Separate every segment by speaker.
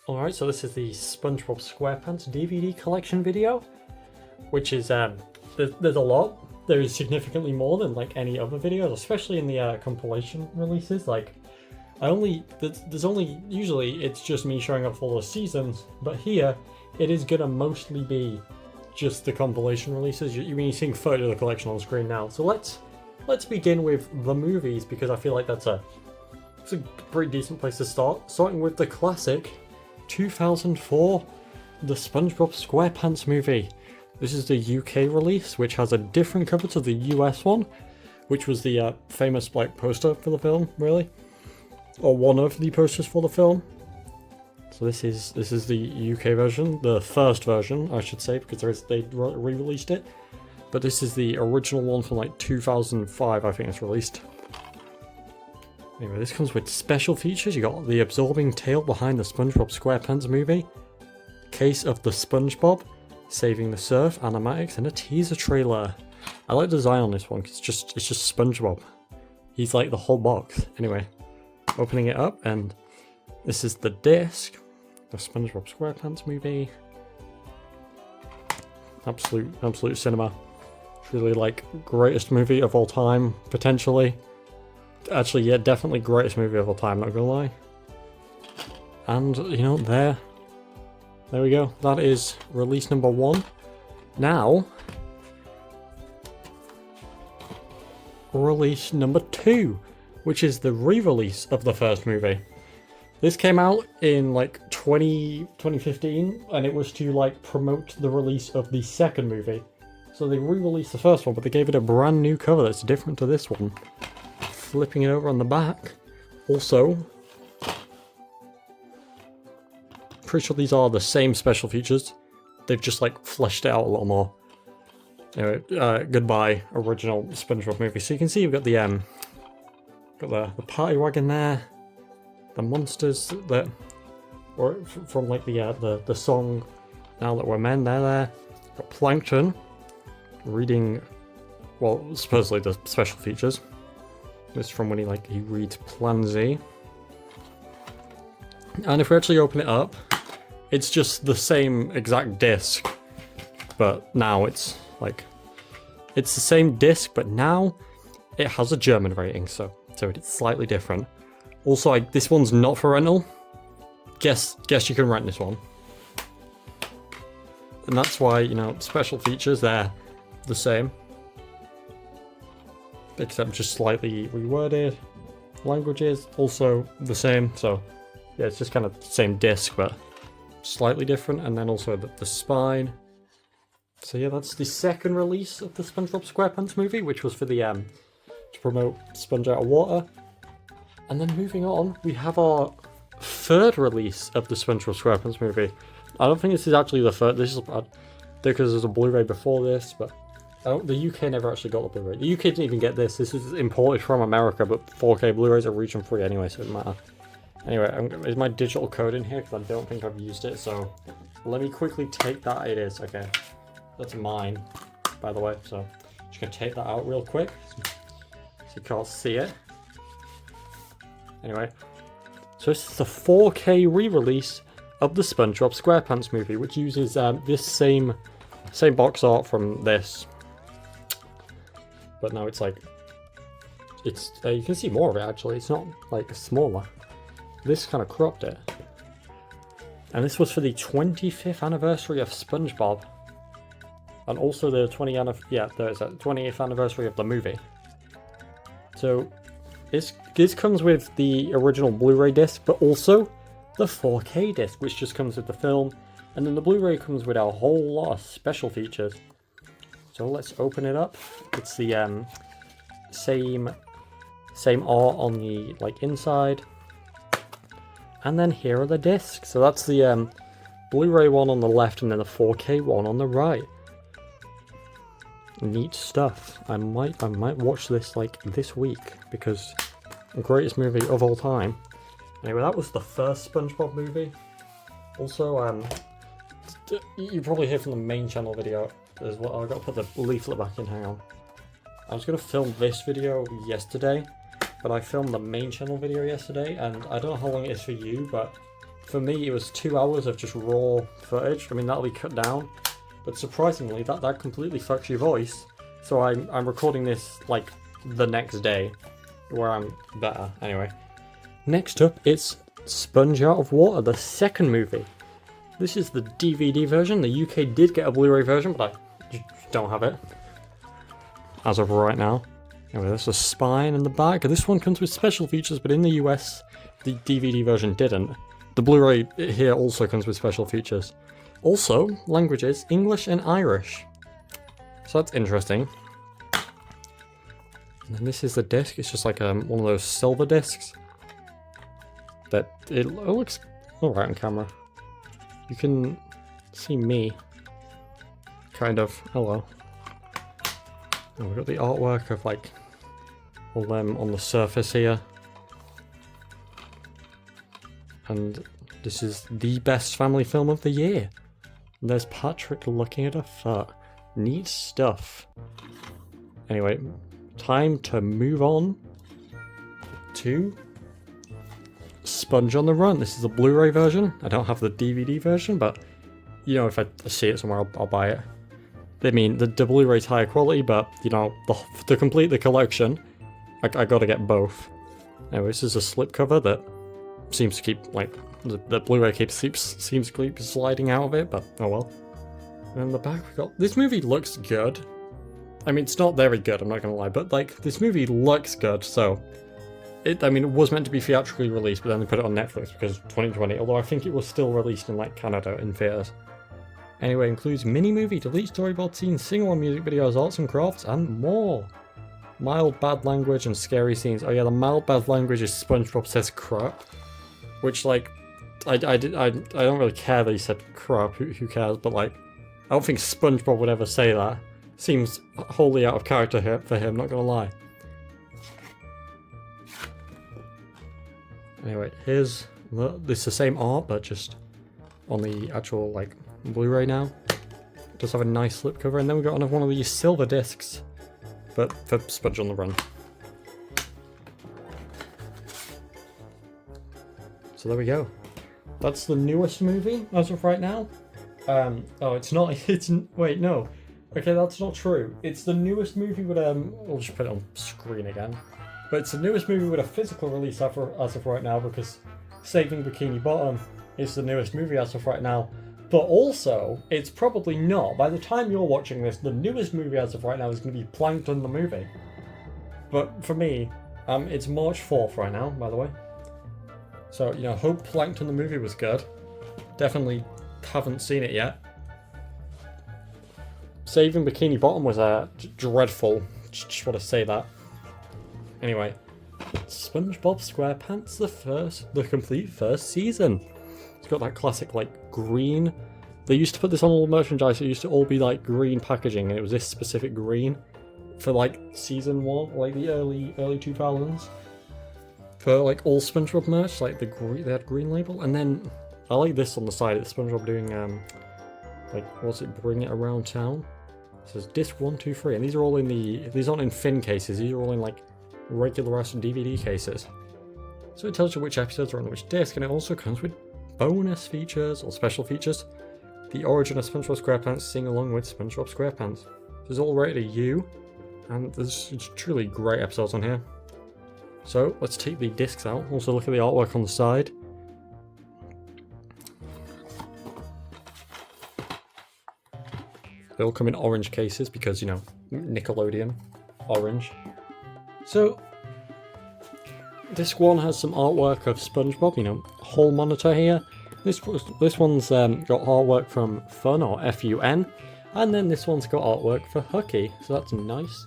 Speaker 1: Alright, so this is the SpongeBob SquarePants DVD collection video, which is, there's a lot. There is significantly more than, like, any other videos, especially in the compilation releases. Like, there's only, usually it's just me showing off all the seasons, but here, it is gonna mostly be just the compilation releases. You're seeing footage of the collection on screen now. So let's begin with the movies, because I feel like it's a pretty decent place to start. Starting with the classic 2004, the SpongeBob SquarePants movie. This is the UK release, which has a different cover to the US one, which was the famous like poster for the film, really, or one of the posters for the film. So this is the UK version, the first version, I should say, because they re-released it. But this is the original one from like 2005, I think it's released. Anyway, this comes with special features. You got the absorbing tale behind the SpongeBob SquarePants movie, case of the SpongeBob, saving the surf, animatics, and a teaser trailer. I like the design on this one because it's just SpongeBob. He's like the whole box. Anyway, opening it up, and this is the disc, the SpongeBob SquarePants movie. Absolute cinema. It's really like greatest movie of all time, potentially. Actually, yeah, definitely greatest movie of all time, not gonna lie. And, you know, there we go. That is release number 1. Now, release number 2, which is the re-release of the first movie. This came out in like 2015, and it was to like promote the release of the second movie. So they re-released the first one, but they gave it a brand new cover that's different to this one. Flipping it over on the back. Also, pretty sure these are the same special features. They've just like fleshed it out a little more. Anyway, goodbye original SpongeBob movie. So you can see you've got the party wagon there, the monsters that were from like the song "Now That We're Men." They're there. Got Plankton reading, well, supposedly the special features. This is from when he reads Plan Z. And if we actually open it up, it's just the same exact disc, but now it's the same disc, but now it has a German rating, so it's slightly different. Also, this one's not for rental. Guess you can rent this one, and that's why, you know, special features, they're the same, except just slightly reworded. Languages also the same, so yeah, it's just kind of the same disc but slightly different. And then also the spine. So yeah, that's the second release of the SpongeBob SquarePants movie, which was for the to promote Sponge Out of Water. And then moving on, we have our third release of the SpongeBob SquarePants movie. I don't think this is actually the third. This is because there's a Blu-ray before this, but the UK never actually got the Blu-ray. The UK didn't even get this. This is imported from America, but 4K Blu-rays are region free anyway, so it doesn't matter. Anyway, is my digital code in here? Because I don't think I've used it, so let me quickly take that. It is, okay. That's mine, by the way, so I'm just going to take that out real quick, so you can't see it. Anyway, so this is the 4K re-release of the SpongeBob SquarePants movie, which uses this same box art from this. But now it's like, you can see more of it actually. It's not like smaller. This kind of cropped it. And this was for the 25th anniversary of SpongeBob. And also the 20th anniversary of the movie. So this comes with the original Blu-ray disc, but also the 4K disc, which just comes with the film. And then the Blu-ray comes with a whole lot of special features. So let's open it up. It's the same art on the inside. And then here are the discs. So that's the Blu-ray one on the left, and then the 4K one on the right. Neat stuff. I might watch this this week, because the greatest movie of all time. Anyway, that was the first SpongeBob movie. Also, you probably hear from the main channel video as well. I've got to put the leaflet back in, hang on. I was going to film this video yesterday, but I filmed the main channel video yesterday, and I don't know how long it is for you, but for me, it was 2 hours of just raw footage. I mean, that'll be cut down, but surprisingly, that completely fucks your voice. So I'm recording this like the next day, where I'm better. Anyway, next up, it's Sponge Out of Water, the second movie. This is the DVD version. The UK did get a Blu-ray version, but I just don't have it as of right now. Anyway, there's a spine in the back. This one comes with special features, but in the US, the DVD version didn't. The Blu-ray here also comes with special features. Also, languages, English and Irish. So that's interesting. And then this is the disc. It's just like one of those silver discs. That it looks alright on camera. You can see me. Kind of. Hello. And we've got the artwork of like all them on the surface here. And this is the best family film of the year. And there's Patrick looking at a foot. Neat stuff. Anyway, time to move on to Sponge on the Run. This is the Blu-ray version. I don't have the DVD version, but you know, if I see it somewhere, I'll buy it. I mean, the Blu-ray's higher quality, but you know, to complete the collection, I gotta get both. Anyway, this is a slipcover that seems to keep, like, the Blu-ray seems to keep sliding out of it, but oh well. And in the back we got, this movie looks good. I mean, it's not very good, I'm not gonna lie, but like, this movie looks good, so I mean, it was meant to be theatrically released, but then they put it on Netflix because 2020, although I think it was still released in like Canada in theaters. Anyway, includes mini-movie, delete storyboard scenes, sing-along music videos, arts and crafts, and more. Mild bad language and scary scenes. Oh yeah, the mild bad language is SpongeBob says crap, which like, I don't really care that he said crap, who cares, but like, I don't think SpongeBob would ever say that. Seems wholly out of character here for him, not gonna lie. Anyway, here's this is the same art, but just on the actual like Blu-ray now. It does have a nice slipcover, and then we got another one of these silver discs, but for Sponge on the Run. So there we go. That's the newest movie as of right now. Oh, it's not. Wait, no. Okay, that's not true. It's the newest movie with I'll just put it on screen again. But it's the newest movie with a physical release as of right now, because Saving Bikini Bottom is the newest movie as of right now. But also, it's probably not. By the time you're watching this, the newest movie as of right now is going to be Plankton the movie. But for me, it's March 4th right now, by the way. So, you know, hope Plankton the movie was good. Definitely haven't seen it yet. Saving Bikini Bottom was dreadful. Just want to say that. Anyway, SpongeBob SquarePants, the complete first season. It's got that classic like green. They used to put this on all the merchandise. It used to all be like green packaging, and it was this specific green for like season 1, like the early 2000s. For like all SpongeBob merch, like they had green label, and then I like this on the side. It's SpongeBob doing like what's it? Bring It Around Town. It says disc 1, 2, 3, and these are all in these aren't in thin cases. These are all in like regular ass DVD cases. So it tells you which episodes are on which disc, and it also comes with bonus features or special features. The origin of SpongeBob SquarePants sing along with SpongeBob SquarePants. This is all rated a U, and there's truly great episodes on here. So let's take the discs out. Also look at the artwork on the side. They all come in orange cases because, you know, Nickelodeon, orange. So, disc 1 has some artwork of SpongeBob, you know, hall monitor here. This one's got artwork from Fun, or F-U-N, and then this one's got artwork for Hucky, so that's nice.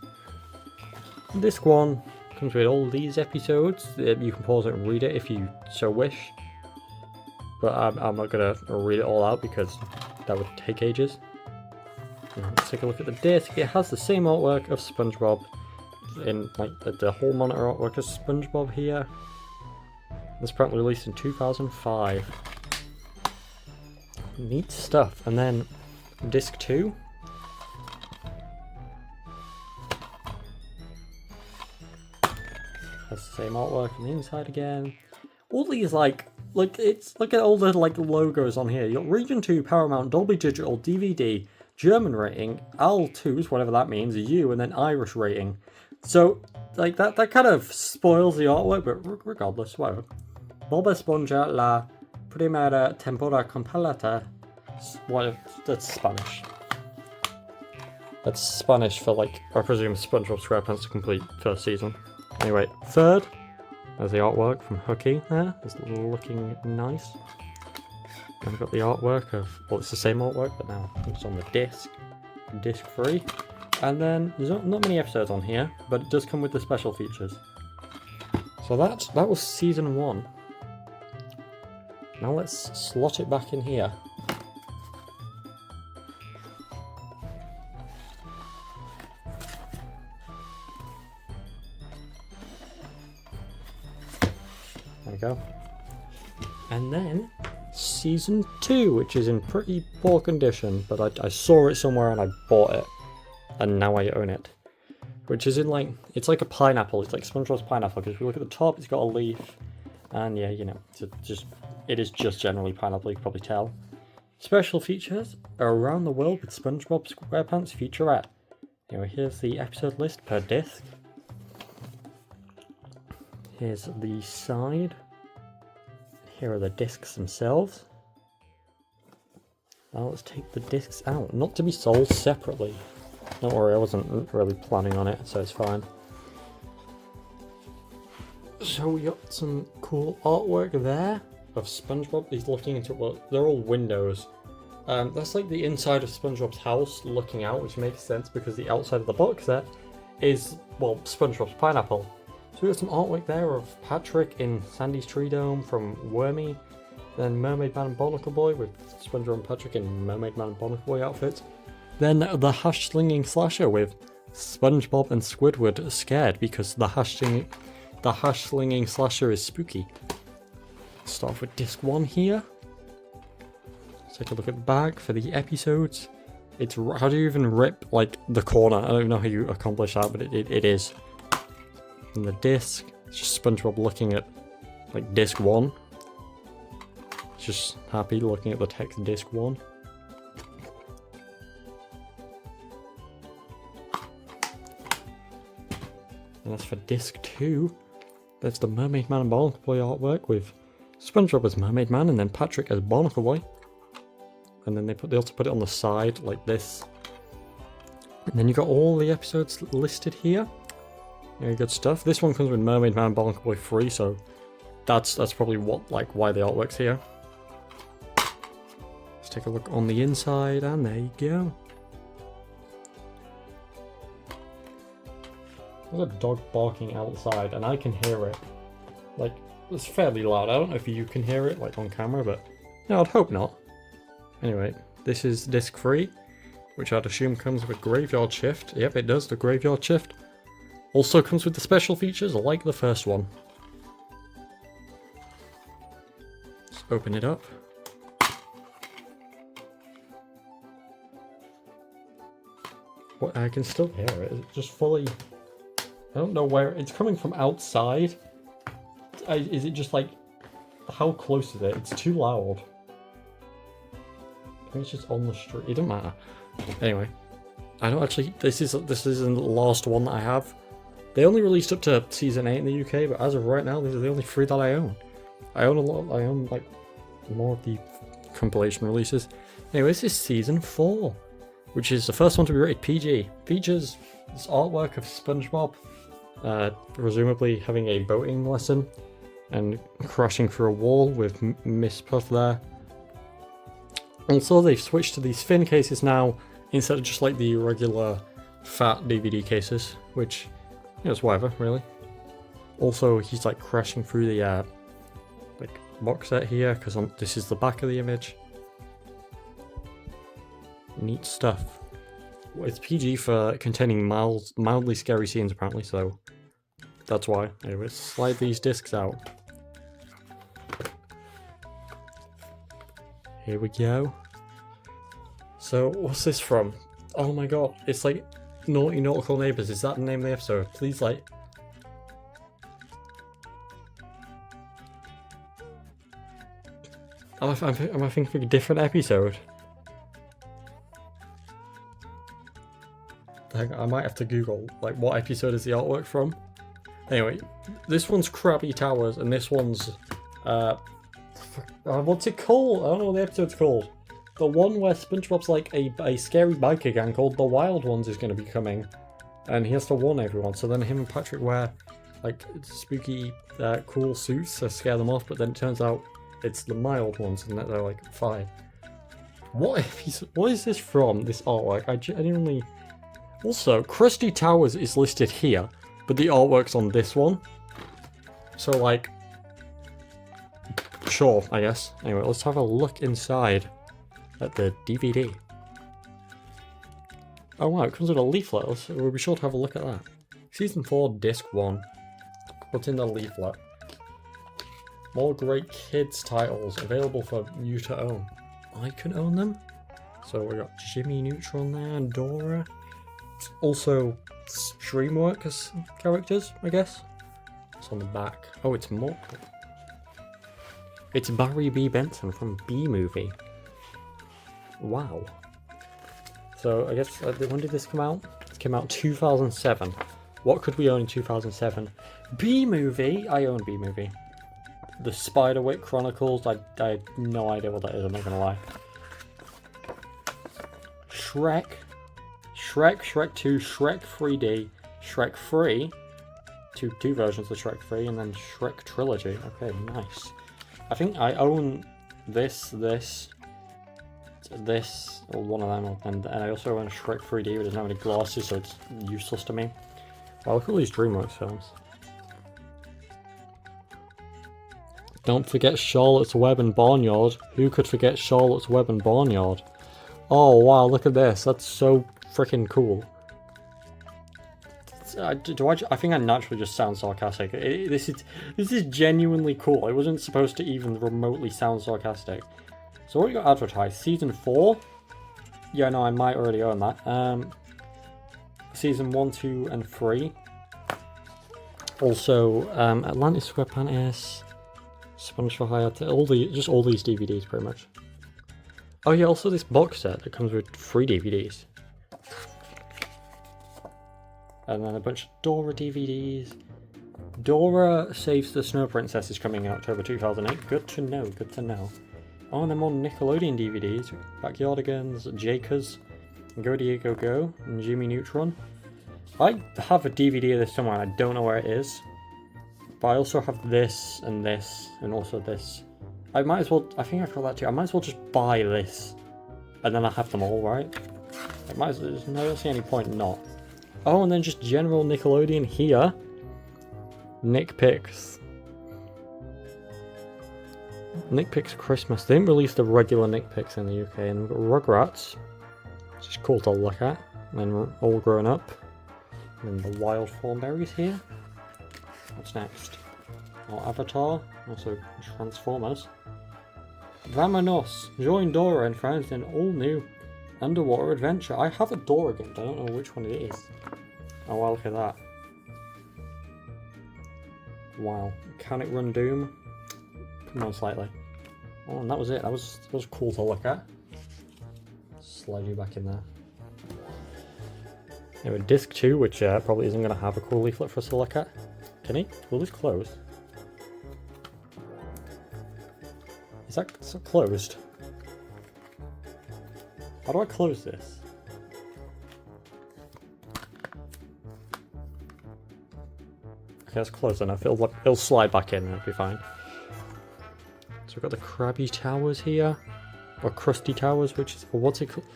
Speaker 1: Disc 1 comes with all these episodes. You can pause it and read it if you so wish, but I'm not going to read it all out because that would take ages. Let's take a look at the disc. It has the same artwork of SpongeBob in like the whole monitor artwork of SpongeBob here. This apparently released in 2005. Neat stuff. And then disc 2. Has the same artwork on the inside again. All these like Like, look at all the like logos on here. You got Region 2, Paramount, Dolby Digital, DVD, German rating, AL2s, whatever that means, U, and then Irish rating. So, like, that kind of spoils the artwork, but regardless, whatever. Bob Esponja la primera temporada completa. What? That's Spanish. That's Spanish for, like, I presume SpongeBob SquarePants to complete first season. Anyway, third. There's the artwork from Hooky there. It's looking nice. And we've got the artwork of, well, it's the same artwork, but now it's on the disc. Disc 3. And then there's not many episodes on here, but it does come with the special features. So that was season 1. Now let's slot it back in here. There we go. And then season 2, which is in pretty poor condition, but I saw it somewhere and I bought it. And now I own it. Which is in like, it's like a pineapple. It's like SpongeBob's pineapple, because if you look at the top, it's got a leaf. And yeah, you know, it is just generally pineapple, you can probably tell. Special features are Around the World with SpongeBob SquarePants featurette. Anyway, here's the episode list per disc. Here's the side. Here are the discs themselves. Now let's take the discs out, not to be sold separately. Don't worry, I wasn't really planning on it, so it's fine. So we got some cool artwork there of SpongeBob. He's looking into, well, they're all windows. That's like the inside of SpongeBob's house looking out, which makes sense because the outside of the box set is, well, SpongeBob's pineapple. So we got some artwork there of Patrick in Sandy's Tree Dome from Wormy, then Mermaid Man and Barnacle Boy with SpongeBob and Patrick in Mermaid Man and Barnacle Boy outfits. Then the hash-slinging slasher with SpongeBob and Squidward scared because the hash-slinging slasher is spooky. Start off with disc 1 here. Let's take a look at the back for the episodes. It's, how do you even rip like the corner? I don't know how you accomplish that, but it is. And the disc, it's just SpongeBob looking at like disc 1. It's just happy looking at the text disc 1. And as for disc 2, there's the Mermaid Man and Barnacle Boy artwork with SpongeBob as Mermaid Man and then Patrick as Barnacle Boy. And then they also put it on the side like this. And then you got all the episodes listed here. Very good stuff. This one comes with Mermaid Man and Barnacle Boy free, so that's probably why the artwork's here. Let's take a look on the inside, and there you go. There's a dog barking outside, and I can hear it. Like, it's fairly loud. I don't know if you can hear it, like, on camera, but no, I'd hope not. Anyway, this is disc 3, which I'd assume comes with Graveyard Shift. Yep, it does, the Graveyard Shift. Also comes with the special features, like the first one. Let's open it up. What, I can still hear it. It's just fully... I don't know where... It's coming from outside. Is it just like... How close is it? It's too loud. I think it's just on the street. It doesn't matter. Anyway. I don't actually... This is the last one that I have. They only released up to season 8 in the UK, but as of right now, these are the only 3 that I own. I own a lot... I own, like, more of the compilation releases. Anyway, this is season 4. Which is the first one to be rated PG. Features this artwork of SpongeBob, presumably having a boating lesson and crashing through a wall with Miss Puff there. And so they've switched to these fin cases now instead of just like the regular fat DVD cases, which, you know, it's whatever, really. Also, he's like crashing through the like box set here because this is the back of the image. Neat stuff. It's PG for containing mildly scary scenes apparently, so that's why. Anyway, let's slide these discs out. Here we go. So, what's this from? Oh my god, it's like Naughty Nautical Neighbours. Is that the name of the episode? Please, like... Am I thinking of a different episode? Hang on, I might have to Google, like, what episode is the artwork from? Anyway, this one's Krabby Towers, and this one's, what's it called? I don't know what the episode's called. The one where SpongeBob's like a scary biker gang called the Wild Ones is going to be coming. And he has to warn everyone, so then him and Patrick wear, like, spooky, cool suits to scare them off, but then it turns out it's the mild ones, and they're like, fine. What is this from, this artwork? I genuinely... Also, Krusty Towers is listed here, but the artwork's on this one. So, like... Sure, I guess. Anyway, let's have a look inside at the DVD. Oh wow, it comes with a leaflet. We'll be sure to have a look at that. Season 4, Disc 1. What's in the leaflet? More great kids titles available for you to own. I can own them? So we got Jimmy Neutron there, and Dora. Also, DreamWorks characters, I guess. It's on the back. Oh, it's more. It's Barry B. Benson from B-Movie. Wow. So, I guess, when did this come out? It came out 2007. What could we own in 2007? B-Movie? I own B-Movie. The Spiderwick Chronicles, I have no idea what that is, I'm not gonna lie. Shrek, Shrek 2, Shrek 3D, Shrek 3, two versions of Shrek 3, and then Shrek Trilogy. Okay, nice. I think I own this, or one of them, and I also own a Shrek 3D, but doesn't have any glasses, so it's useless to me. Wow, look at all these DreamWorks films. Don't forget Charlotte's Web and Barnyard. Who could forget Charlotte's Web and Barnyard? Oh wow, look at this. That's so freaking cool. I think I naturally just sound sarcastic. This is genuinely cool. It wasn't supposed to even remotely sound sarcastic. So what you got advertised? Season 4? Yeah, no, I might already own that. Season 1, 2, and 3. Also, Atlantis SquarePants, Sponge for Hire, all these DVDs pretty much. Oh yeah, also this box set that comes with 3 DVDs. And then a bunch of Dora DVDs. Dora Saves the Snow Princess is coming in October 2008. Good to know, good to know. Oh, and then more Nickelodeon DVDs. Backyardigans, Jakers, Go Diego Go, and Jimmy Neutron. I have a DVD of this somewhere and I don't know where it is. But I also have this, and also this. I might as well, I think I've got that too. I might as well just buy this. And then I have them all, right? I might as well, I don't see any point not. Oh, and then just general Nickelodeon here. Nick Picks. Nick Picks Christmas. They didn't release the regular Nick Picks in the UK. And we've got Rugrats, which is cool to look at. And then we're all grown up. And then the Wild Thornberries here. What's next? More Avatar. Also Transformers. Vamonos! Join Dora and friends in all new underwater adventure. I have a Dora game, but I don't know which one it is. Oh wow, look at that. Wow. Can it run Doom? Most slightly. Oh, and that was it. That was cool to look at. Slide you back in there. Anyway, disc 2, which probably isn't going to have a cool leaflet for us to look at. Can he? Will this close? Is that closed? How do I close this? Okay, that's close enough. It'll slide back in and it'll be fine. So we've got the Krabby Towers here. Or Krusty Towers, which is... Or what's it called?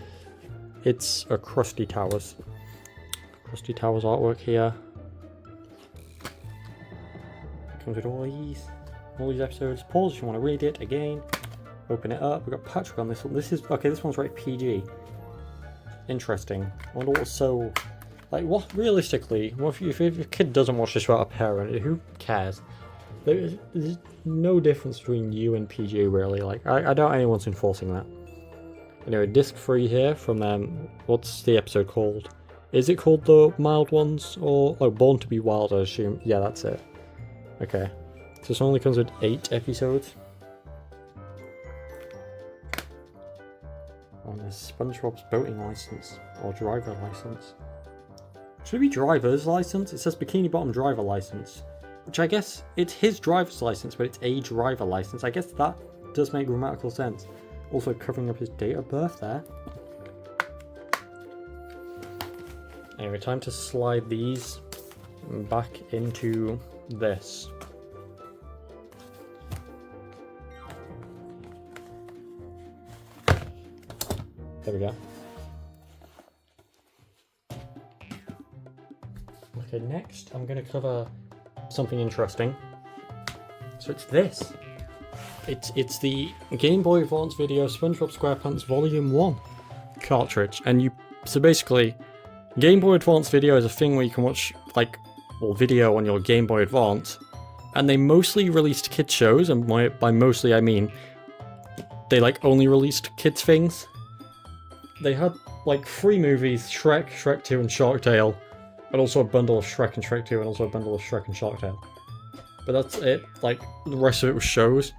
Speaker 1: It's a Krusty Towers. Krusty Towers artwork here. Comes with all these episodes. Pause if you want to read it again. Open it up. We've got Patrick on this one. This one's rated PG. Interesting. I wonder what's so... Like, what, realistically, what if your kid doesn't watch this without a parent? Who cares? There's no difference between you and PG, really. Like, I doubt anyone's enforcing that. Anyway, disc 3 here from, what's the episode called? Is it called The Mild Ones? Or, oh, Born to be Wild, I assume. Yeah, that's it. Okay. So this only comes with 8 episodes. on this SpongeBob's boating license or driver license. Should it be driver's license? It says Bikini Bottom driver license, which I guess it's his driver's license, but it's a driver license. I guess that does make grammatical sense. Also covering up his date of birth there. Anyway, time to slide these back into this. There we go. Okay, next I'm going to cover something interesting. So it's this. It's the Game Boy Advance Video SpongeBob SquarePants Volume 1 cartridge. And so basically, Game Boy Advance Video is a thing where you can watch, like, well, video on your Game Boy Advance. And they mostly released kids shows, and by mostly I mean they, like, only released kids things. They had, like, 3 movies, Shrek, Shrek 2, and Shark Tale. And also a bundle of Shrek and Shrek 2, and also a bundle of Shrek and Shark Tale. But that's it. Like, the rest of it was shows.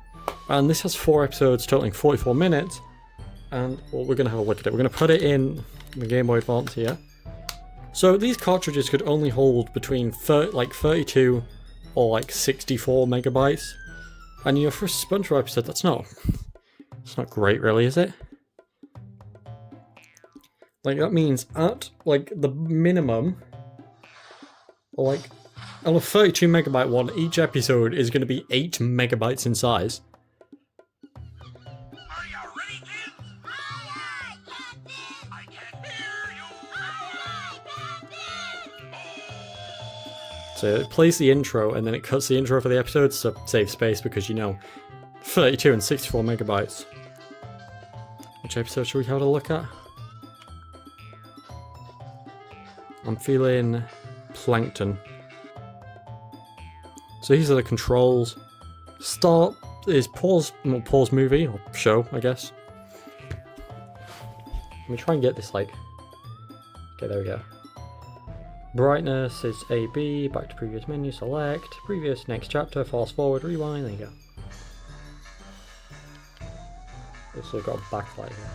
Speaker 1: And this has 4 episodes totaling 44 minutes. And, well, we're going to have a look at it. We're going to put it in the Game Boy Advance here. So these cartridges could only hold between 32 or like 64 megabytes. And you know, for a SpongeBob episode, that's not great really, is it? Like, that means at, like, the minimum, or, like, on a 32 megabyte one, each episode is going to be 8 megabytes in size.
Speaker 2: Are you ready, kids? Aye, aye, Captain! I can hear you! Aye, aye, Captain!
Speaker 1: So it plays the intro, and then it cuts the intro for the episodes to save space, because, you know, 32 and 64 megabytes. Which episode should we have a look at? I'm feeling Plankton. So these are the controls. Start is pause movie, or show, I guess. Let me try and get this, like... Okay, there we go. Brightness is AB, back to previous menu, select, previous, next chapter, fast forward, rewind, there you go. Also got a backlight here.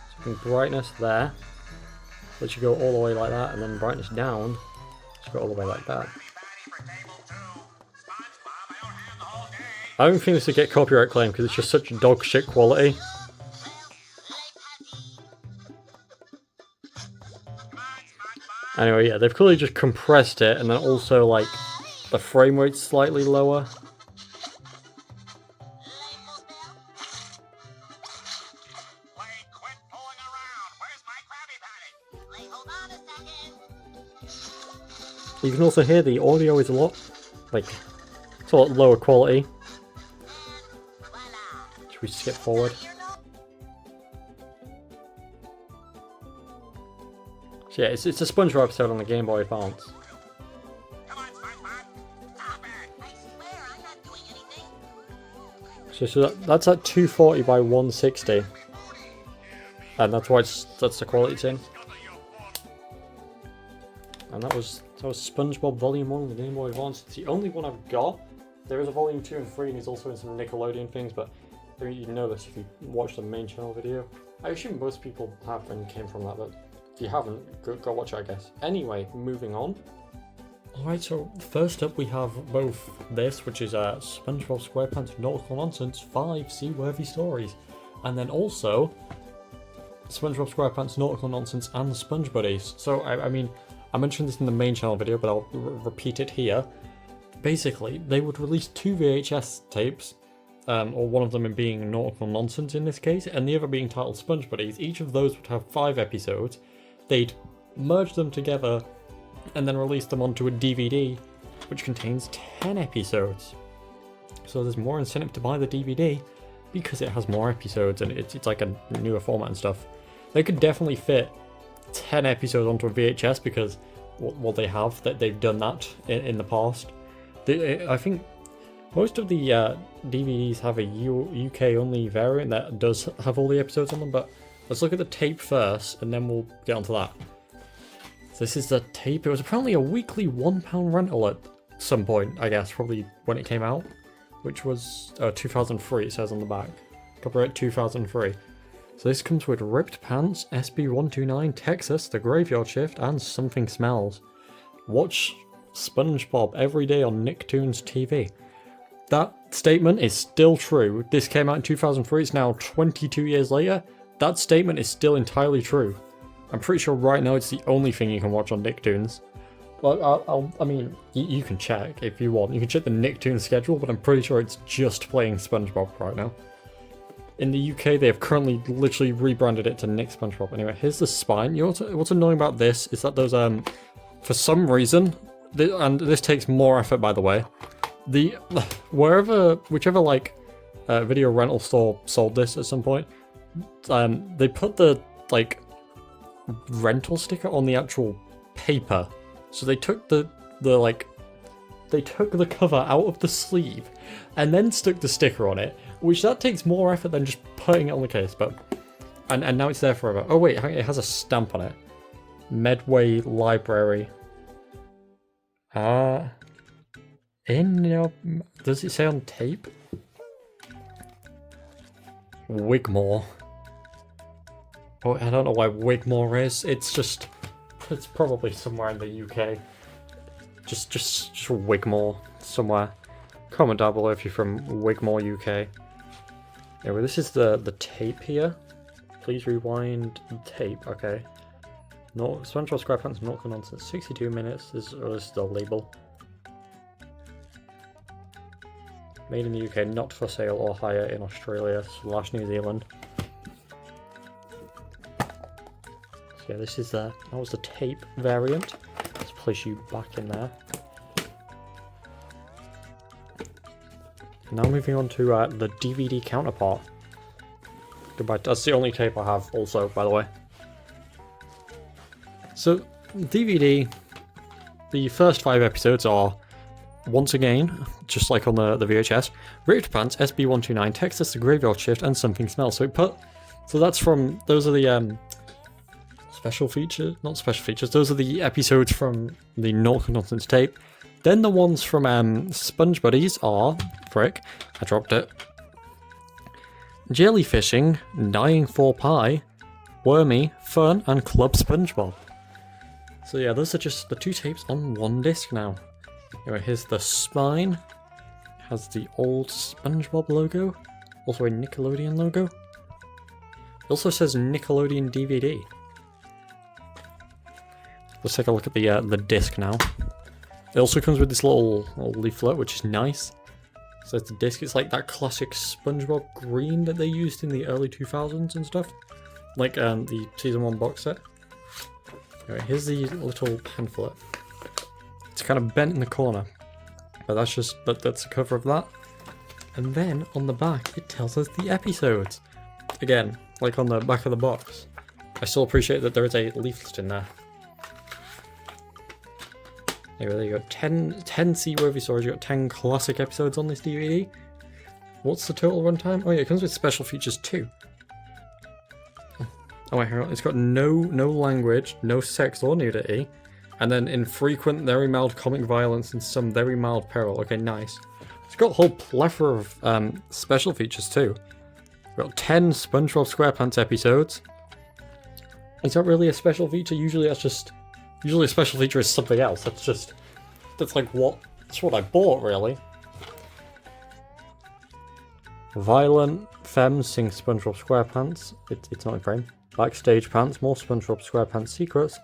Speaker 1: So we can brightness there. Let you go all the way like that, and then brightness down. Just go all the way like that. I don't think this would get copyright claim because it's just such dog shit quality. Anyway, yeah, they've clearly just compressed it, and then also, like, the frame rate's slightly lower. You can also hear the audio is a lot, like, it's a lot lower quality. Should we skip forward? So yeah, it's a SpongeBob episode on the Game Boy Advance. So that's at 240 by 160, and that's why that's the quality it's in. And that was SpongeBob Volume 1 on the Game Boy Advance. It's the only one I've got. There is a Volume 2 and 3, and he's also in some Nickelodeon things, but I mean, you know this if you watch the main channel video. I assume most people have and came from that, but if you haven't, go watch it, I guess. Anyway, moving on. Alright, so first up we have both this, which is SpongeBob SquarePants Nautical Nonsense 5 Seaworthy Stories, and then also SpongeBob SquarePants Nautical Nonsense and the Sponge Buddies. So, I mean, I mentioned this in the main channel video, but I'll repeat it here. Basically, they would release 2 VHS tapes, or one of them being Nautical Nonsense in this case, and the other being titled Sponge Buddies. Each of those would have 5 episodes. They'd merge them together and then release them onto a DVD, which contains 10 episodes. So there's more incentive to buy the DVD because it has more episodes and it's like a newer format and stuff. They could definitely fit 10 episodes onto a VHS because, well, they've done that in the past. I think most of the DVDs have a UK only variant that does have all the episodes on them, but let's look at the tape first and then we'll get onto that. So this is the tape. It was apparently a weekly £1 rental at some point, I guess, probably when it came out, which was 2003, it says on the back. Copyright 2003. So this comes with Ripped Pants, SB129, Texas, The Graveyard Shift, and Something Smells. Watch SpongeBob every day on Nicktoons TV. That statement is still true. This came out in 2003, it's now 22 years later. That statement is still entirely true. I'm pretty sure right now it's the only thing you can watch on Nicktoons. Well, I mean, you can check if you want. You can check the Nicktoons schedule, but I'm pretty sure it's just playing SpongeBob right now. In the UK, they have currently literally rebranded it to Nick SpongeBob. Anyway, here's the spine. You know what's annoying about this is that those, for some reason, and this takes more effort by the way, whichever like video rental store sold this at some point, they put the like rental sticker on the actual paper. So they took the cover out of the sleeve and then stuck the sticker on it, which that takes more effort than just putting it on the case, but and now it's there forever. Oh wait, it has a stamp on it. Medway Library. Does it say on tape? Wigmore. Oh, I don't know why Wigmore is. It's probably somewhere in the UK. Just Wigmore somewhere. Comment down below if you're from Wigmore, UK. Anyway, this is the tape here. Please rewind tape. Okay. No, SpongeBob SquarePants, not going nonsense. 62 minutes. This is the label. Made in the UK, not for sale or hire in Australia / New Zealand. So yeah, this is that was the tape variant. Let's place you back in there. Now moving on to the DVD counterpart. Goodbye. That's the only tape I have also, by the way. So, DVD, the first 5 episodes are, once again, just like on the VHS, Ripped Pants, SB129, Texas, The Graveyard Shift, and Something Smells. So that's from, those are the special features, not special features, those are the episodes from the Naughty Nonsense tape. Then the ones from Sponge Buddies are, frick, I dropped it, Jellyfishing, Dying for Pie, Wormy, Fun, and Club SpongeBob. So yeah, those are just the 2 tapes on 1 disc now. Anyway, here's the spine. It has the old SpongeBob logo, also a Nickelodeon logo. It also says Nickelodeon DVD. Let's take a look at the disc now. It also comes with this little leaflet, which is nice. So it's the disc. It's like that classic SpongeBob green that they used in the early 2000s and stuff, like the season 1 box set. Anyway, here's the little pamphlet. It's kind of bent in the corner, but that's the cover of that. And then on the back, it tells us the episodes. Again, like on the back of the box. I still appreciate that there is a leaflet in there. Anyway, there you go. 10 seaworthy stories. You got 10 classic episodes on this DVD. What's the total runtime? Oh yeah, it comes with special features too. Oh wait, hang on. It's got no language, no sex or nudity, and then infrequent, very mild comic violence and some very mild peril. Okay, nice. It's got a whole plethora of special features too. We've got 10 SpongeBob SquarePants episodes. Is that really a special feature? Usually a special feature is something else. That's what I bought really. Violent Femmes sing SpongeBob SquarePants. It's not in frame. Backstage Pants, more SpongeBob SquarePants secrets.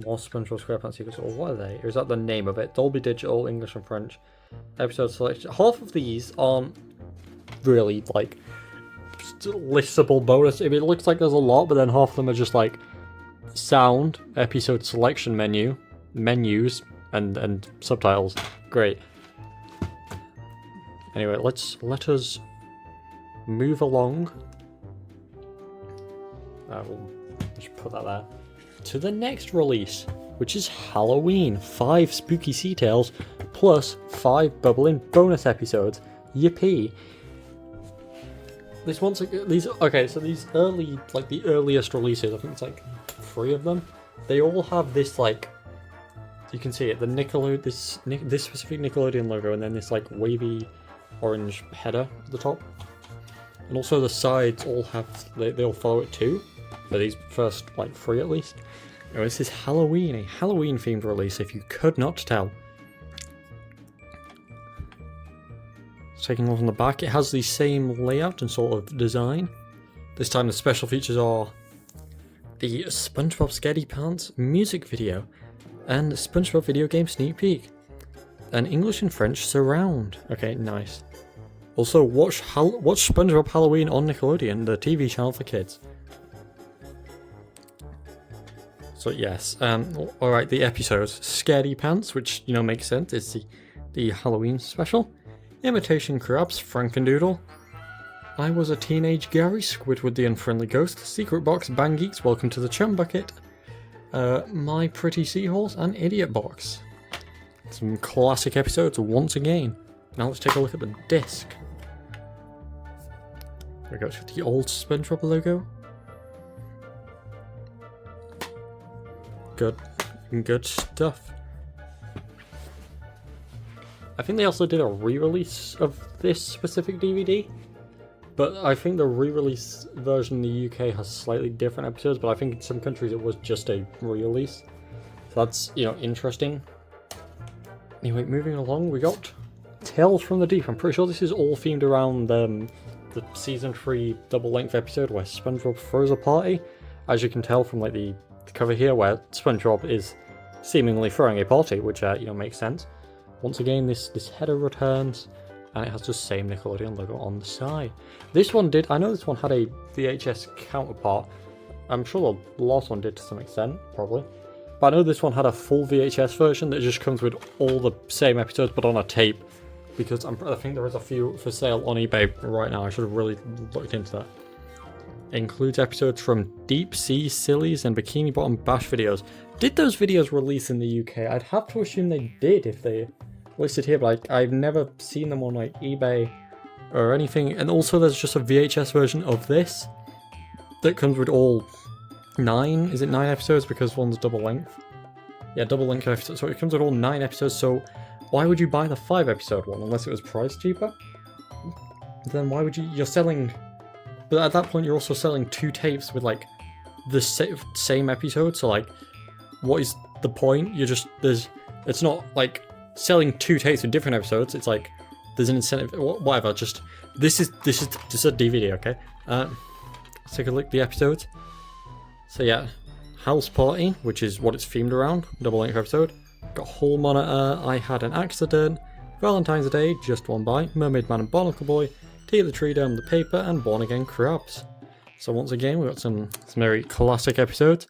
Speaker 1: More SpongeBob SquarePants secrets. Or what are they? Or is that the name of it? Dolby Digital, English and French. Episode selection. Half of these aren't really like listable bonus. I mean, it looks like there's a lot, but then half of them are just like sound, episode selection menus, and subtitles. Great. Anyway, let us move along. We'll just put that there. To the next release, which is Halloween. 5 spooky sea tales plus 5 bubbling bonus episodes. Yippee! So these early, like the earliest releases, I think it's like 3 of them. They all have this like, you can see it, the this specific Nickelodeon logo, and then this like wavy orange header at the top. And also the sides all have, they all follow it too. For these first like 3 at least. Anyway, this is Halloween, a Halloween themed release if you could not tell. Taking off on the back, it has the same layout and sort of design. This time the special features are the SpongeBob SquarePants music video and SpongeBob video game sneak peek. And English and French surround. Okay, nice. Also, watch SpongeBob Halloween on Nickelodeon, the TV channel for kids. So yes, alright, the episodes. SquarePants, which, you know, makes sense, it's the Halloween special. Imitation Crabs, Frankendoodle. I Was a Teenage Gary, Squidward the Unfriendly Ghost, Secret Box, Bang Geeks, Welcome to the Chum Bucket, My Pretty Seahorse, and Idiot Box. Some classic episodes once again. Now let's take a look at the disc. We go to the old SpongeBob logo. Good stuff. I think they also did a re-release of this specific DVD, but I think the re-release version in the UK has slightly different episodes, but I think in some countries it was just a re-release. So that's, you know, interesting. Anyway, moving along, we got Tales from the Deep. I'm pretty sure this is all themed around the season 3 double-length episode where SpongeBob throws a party. As you can tell from like the cover here, where SpongeBob is seemingly throwing a party, which you know, makes sense. Once again, this header returns, and it has the same Nickelodeon logo on the side. This one did, I know this one had a VHS counterpart. I'm sure the last one did to some extent, probably. But I know this one had a full VHS version that just comes with all the same episodes, but on a tape. Because I think there is a few for sale on eBay right now. I should have really looked into that. It includes episodes from Deep Sea Sillies and Bikini Bottom Bash videos. Did those videos release in the UK? I'd have to assume they did if they listed here, but I've never seen them on like eBay or anything. And also there's just a VHS version of this that comes with all 9, is it 9 episodes, because one's double length? Yeah, double length episodes, so it comes with all 9 episodes, so why would you buy the 5 episode one unless it was priced cheaper? Then why would you're selling, but at that point you're also selling 2 tapes with like the same episode, so like what is the point? You're just, it's not like selling 2 tapes with different episodes, it's like there's an incentive, whatever, just this is a DVD, okay? Let's take a look at the episodes. So yeah, House Party, which is what it's themed around, double length episode. Got Hall Monitor, I Had an Accident, Valentine's Day, Just One Bite, Mermaid Man and Barnacle Boy, Tea at the Tree Dome, The Paper, and Born Again Crabs. So once again, we've got some very classic episodes.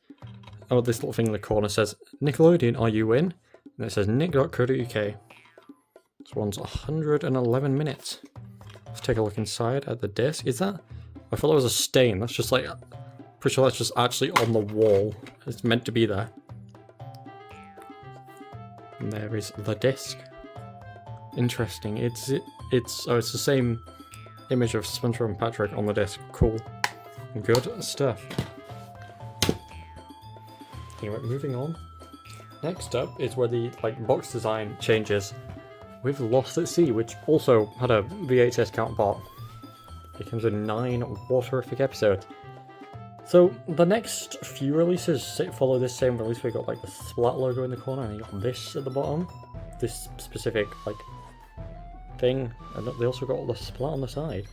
Speaker 1: Oh, this little thing in the corner says, Nickelodeon, are you in? And it says nick.co.uk. This one's 111 minutes. Let's take a look inside at the disc. Is that? I thought that was a stain. That's just like, pretty sure that's just actually on the wall. It's meant to be there. And there is the disc. Interesting. It's the same image of SpongeBob and Patrick on the disc. Cool. Good stuff. Anyway, moving on. Next up is where the box design changes with Lost at Sea, which also had a VHS counterpart. It comes with 9 waterific episodes. So the next few releases follow this same release. We got like the Splat logo in the corner, and you got this at the bottom, this specific thing, and they also got the Splat on the side.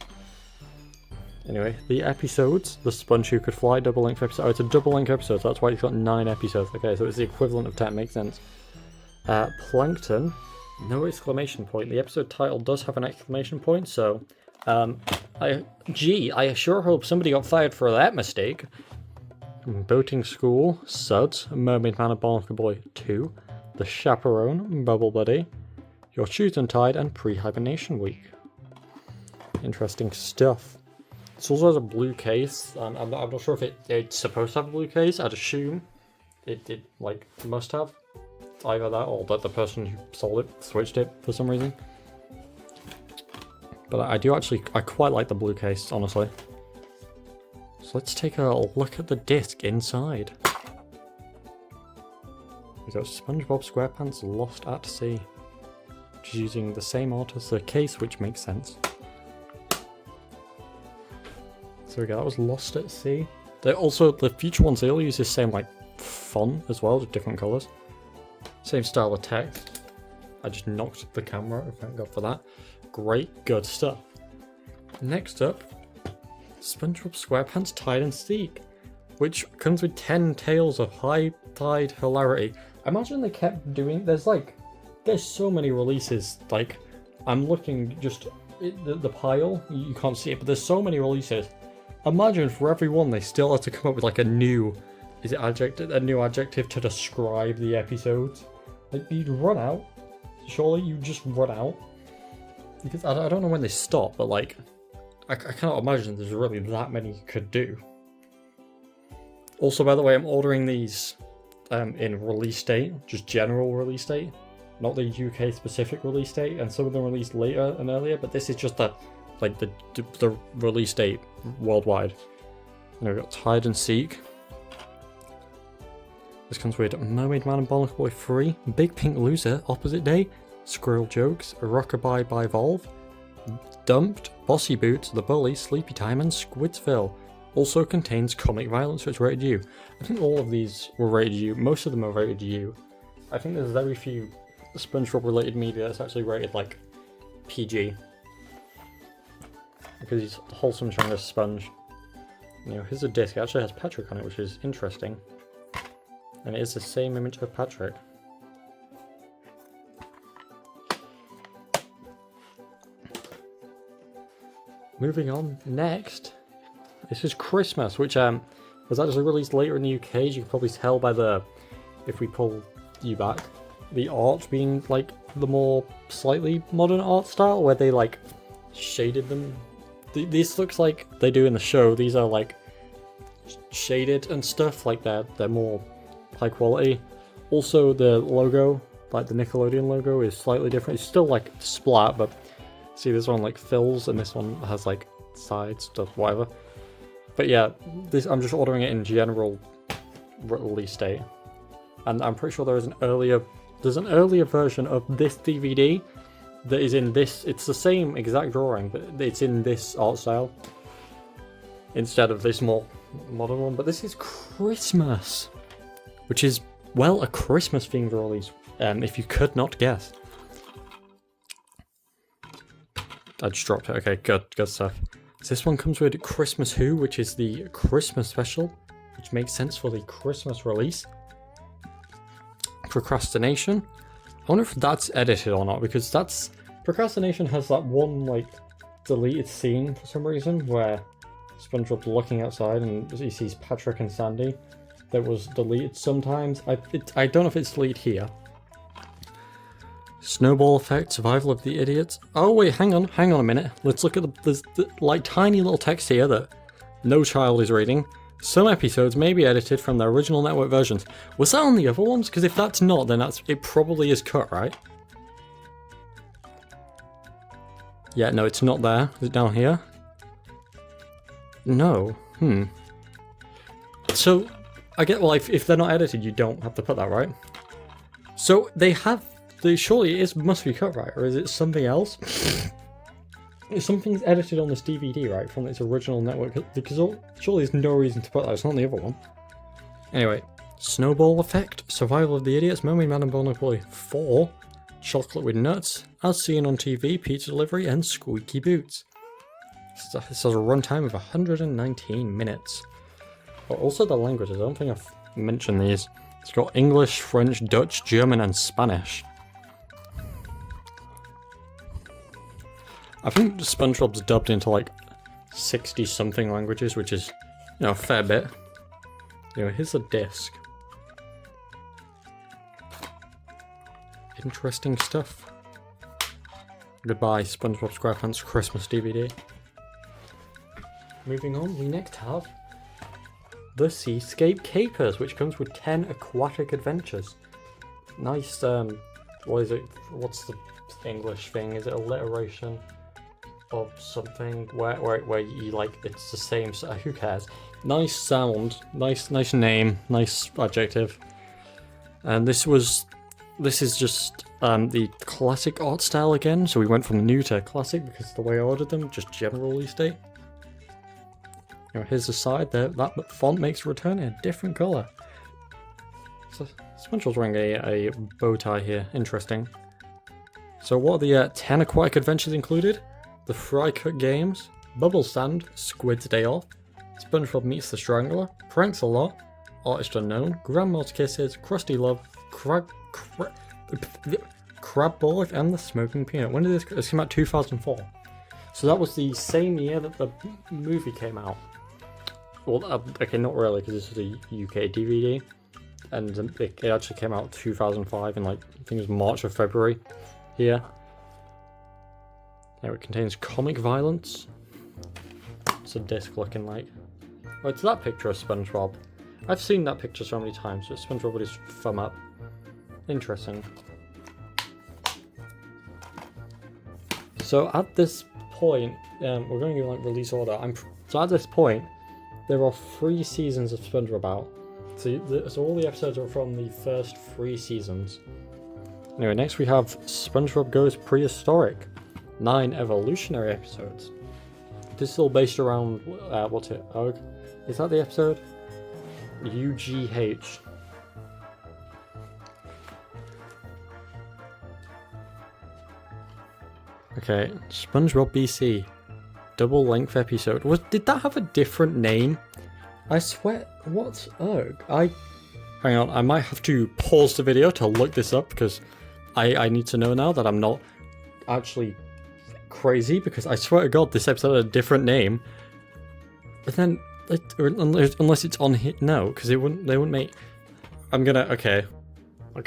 Speaker 1: Anyway, the episodes, the Sponge Who Could Fly double length episode. Oh, it's a double length episode, so that's why it's got 9 episodes. Okay, so it's the equivalent of 10, makes sense. Plankton, no exclamation point. The episode title does have an exclamation point, so I sure hope somebody got fired for that mistake. Boating School, Suds, Mermaid Man and Barnacle Boy 2, The Chaperone, Bubble Buddy, Your Shoes Untied, and Pre-Hibernation Week. Interesting stuff. This also has a blue case. I'm not sure if it's supposed to have a blue case. I'd assume it must have. Either that or that the person who sold it switched it for some reason. But I quite like the blue case, honestly. So let's take a look at the disc inside. We've got SpongeBob SquarePants Lost at Sea, which is using the same art as the case, which makes sense. So again, that was Lost at Sea. They also, the future ones, they all use the same like font as well, just different colours. Same style of text. I just knocked the camera, thank God for that. Great, good stuff. Next up, SpongeBob SquarePants Tide and Seek, which comes with 10 tales of high tide hilarity. I imagine they kept doing, there's so many releases, like, I'm looking just, the pile, you can't see it, but there's so many releases. Imagine for every one they still have to come up with like a new adjective to describe the episodes. Like, you'd run out. Surely you just run out. Because I don't know when they stop, but like, I cannot imagine there's really that many you could do. Also, by the way, I'm ordering these in release date, just general release date, not the UK specific release date, and some of them released later and earlier, but this is just the release date worldwide. And we've got Tide and Seek. This comes with Mermaid Man and Barnacle Boy 3, Big Pink Loser, Opposite Day, Squirrel Jokes, Rockabye by Volve, Dumped, Bossy Boots, The Bully, Sleepy Time, and Squidsville. Also contains comic violence, which is rated U. I think all of these were rated U. Most of them are rated U. I think there's very few SpongeBob related media that's actually rated like PG. Because he's wholesome, trying to sponge. You know, here's a disc. It actually has Patrick on it, which is interesting. And it is the same image of Patrick. Moving on, next. This is Christmas, which was actually released later in the UK, as you can probably tell by the, if we pull you back, the art being like the more slightly modern art style, where they like shaded them. This looks like they do in the show. These are like shaded and stuff, like they're more high quality. Also, the logo, like the Nickelodeon logo, is slightly different. It's still like Splat, but see, this one like fills, and this one has like sides, stuff, whatever. But yeah, this, I'm just ordering it in general release date, and I'm pretty sure there's an earlier version of this DVD that is in this. It's the same exact drawing, but it's in this art style instead of this more modern one. But this is Christmas, which is, well, a Christmas themed release, if you could not guess. I just dropped it. Okay, good stuff. So this one comes with Christmas Who, which is the Christmas special, which makes sense for the Christmas release. Procrastination. I wonder if that's edited or not, because Procrastination has that one like deleted scene for some reason where SpongeBob's looking outside and he sees Patrick and Sandy that was deleted sometimes. I don't know if it's deleted here. Snowball Effect, Survival of the Idiots. Oh wait, hang on a minute. Let's look at there's like tiny little text here that no child is reading. Some episodes may be edited from the original network versions. Was that on the other ones? Because if that's not, then it probably is cut, right? Yeah, no, it's not there. Is it down here? No. So, I get, well, if they're not edited, you don't have to put that, right? So, surely it must be cut, right? Or is it something else? Something's edited on this DVD, right? From its original network. Because surely there's no reason to put that. It's not on the other one. Anyway. Snowball Effect, Survival of the Idiots, Mermaid Man and Barnacle Boy 4, Chocolate with Nuts, As Seen on TV, Pizza Delivery, and Squeaky Boots. This has a runtime of 119 minutes. Oh, also the languages. I don't think I've mentioned these. It's got English, French, Dutch, German, and Spanish. I think SpongeBob's dubbed into like 60 something languages, which is, you know, a fair bit. Anyway, here's the disc. Interesting stuff. Goodbye, SpongeBob SquarePants Christmas DVD. Moving on, we next have the Seascape Capers, which comes with 10 aquatic adventures. Nice, what is it? What's the English thing? Is it alliteration of something where you like, it's the same, so who cares? Nice sound, nice name, nice adjective. And this is just the classic art style again, so we went from new to classic because the way I ordered them, just general release date. You know, here's the side there. That font makes a return in a different color. So SpongeBob's wearing a bow tie here. Interesting. So what are the 10 aquatic adventures included? The Fry Cut Games, Bubble Sand, Squid's Day Off, SpongeBob Meets the Strangler, Pranks a Lot, Artist Unknown, Grandma's Kisses, Krusty Love, Crabborg, and The Smoking Peanut. When did this came out? 2004. So that was the same year that the movie came out. Well, okay, not really, because this is a UK DVD, and it actually came out 2005 in like, I think it was March or February here. Now it contains comic violence. What's the disc looking like? Oh, it's that picture of SpongeBob. I've seen that picture so many times. It's SpongeBob with his thumb up. Interesting. So at this point, we're going to go like release order. So at this point, there are 3 seasons of SpongeBob out. So all the episodes are from the first 3 seasons. Anyway, next we have SpongeBob Goes Prehistoric. 9 evolutionary episodes. This is all based around, what's it, UG? Is that the episode? UGH. Okay, SpongeBob BC. Double length episode. Did that have a different name? I swear, what's UG? Hang on, I might have to pause the video to look this up because I need to know now that I'm not actually crazy, because I swear to God this episode had a different name. But then, unless it's on here, no, because they wouldn't make. Okay,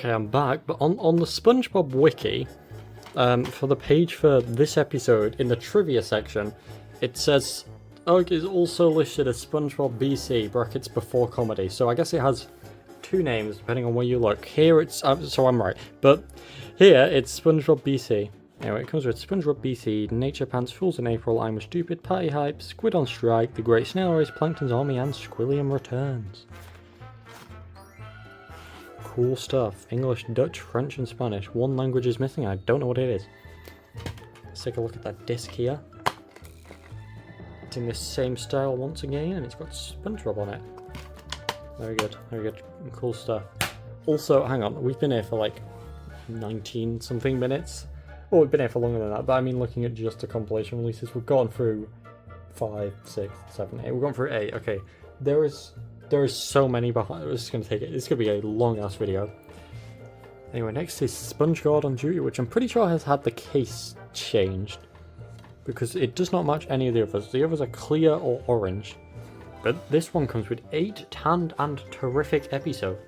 Speaker 1: I'm back. But on the SpongeBob wiki, for the page for this episode in the trivia section, it says UG is also listed as SpongeBob BC brackets before comedy. So I guess it has 2 names depending on where you look. Here it's so I'm right, but here it's SpongeBob BC. Anyway, it comes with SpongeBob BC, Nature Pants, Fools in April, I'm Stupid, Party Hype, Squid on Strike, The Great Snail Race, Plankton's Army, and Squilliam Returns. Cool stuff. English, Dutch, French, and Spanish. 1 language is missing, I don't know what it is. Let's take a look at that disc here. It's in this same style once again, and it's got SpongeBob on it. Very good, very good. Cool stuff. Also, hang on, we've been here for like 19 something minutes. Well, we've been here for longer than that, but I mean, looking at just the compilation releases, we've gone through 5, 6, 7, 8. We've gone through 8. Okay, there is so many behind. It's going to take it. It's going to be a long ass video. Anyway, next is SpongeGuard on Duty, which I'm pretty sure has had the case changed because it does not match any of the others. The others are clear or orange, but this one comes with 8 tanned and terrific episodes.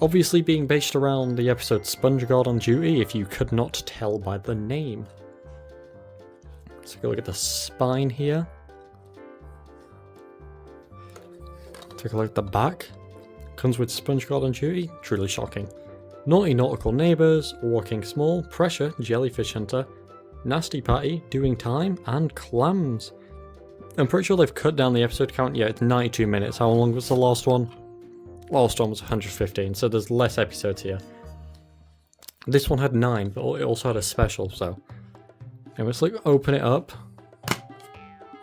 Speaker 1: Obviously being based around the episode SpongeGuard on Duty, if you could not tell by the name. Let's take a look at the spine here. Take a look at the back. Comes with SpongeGuard on Duty, truly shocking. Naughty Nautical Neighbours, Walking Small, Pressure, Jellyfish Hunter, Nasty Patty, Doing Time, and Clams. I'm pretty sure they've cut down the episode count. Yeah, it's 92 minutes. How long was the last one? Last one was 115, so there's less episodes here. This one had 9, but it also had a special, so. Anyway, let's like open it up.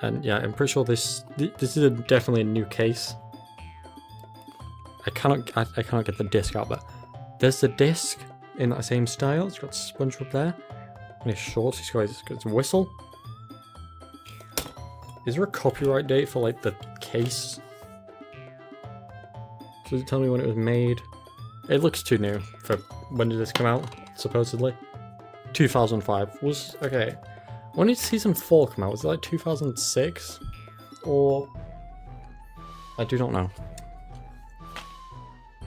Speaker 1: And yeah, I'm pretty sure this is definitely a new case. I cannot get the disc out, but there's the disc in that same style. It's got SpongeBob there. And his shorts, he's got his whistle. Is there a copyright date for like the case? Does it tell me when it was made? It looks too new for when did this come out, supposedly? 2005 was, okay. When did season 4 come out? Was it like 2006? Or, I do not know.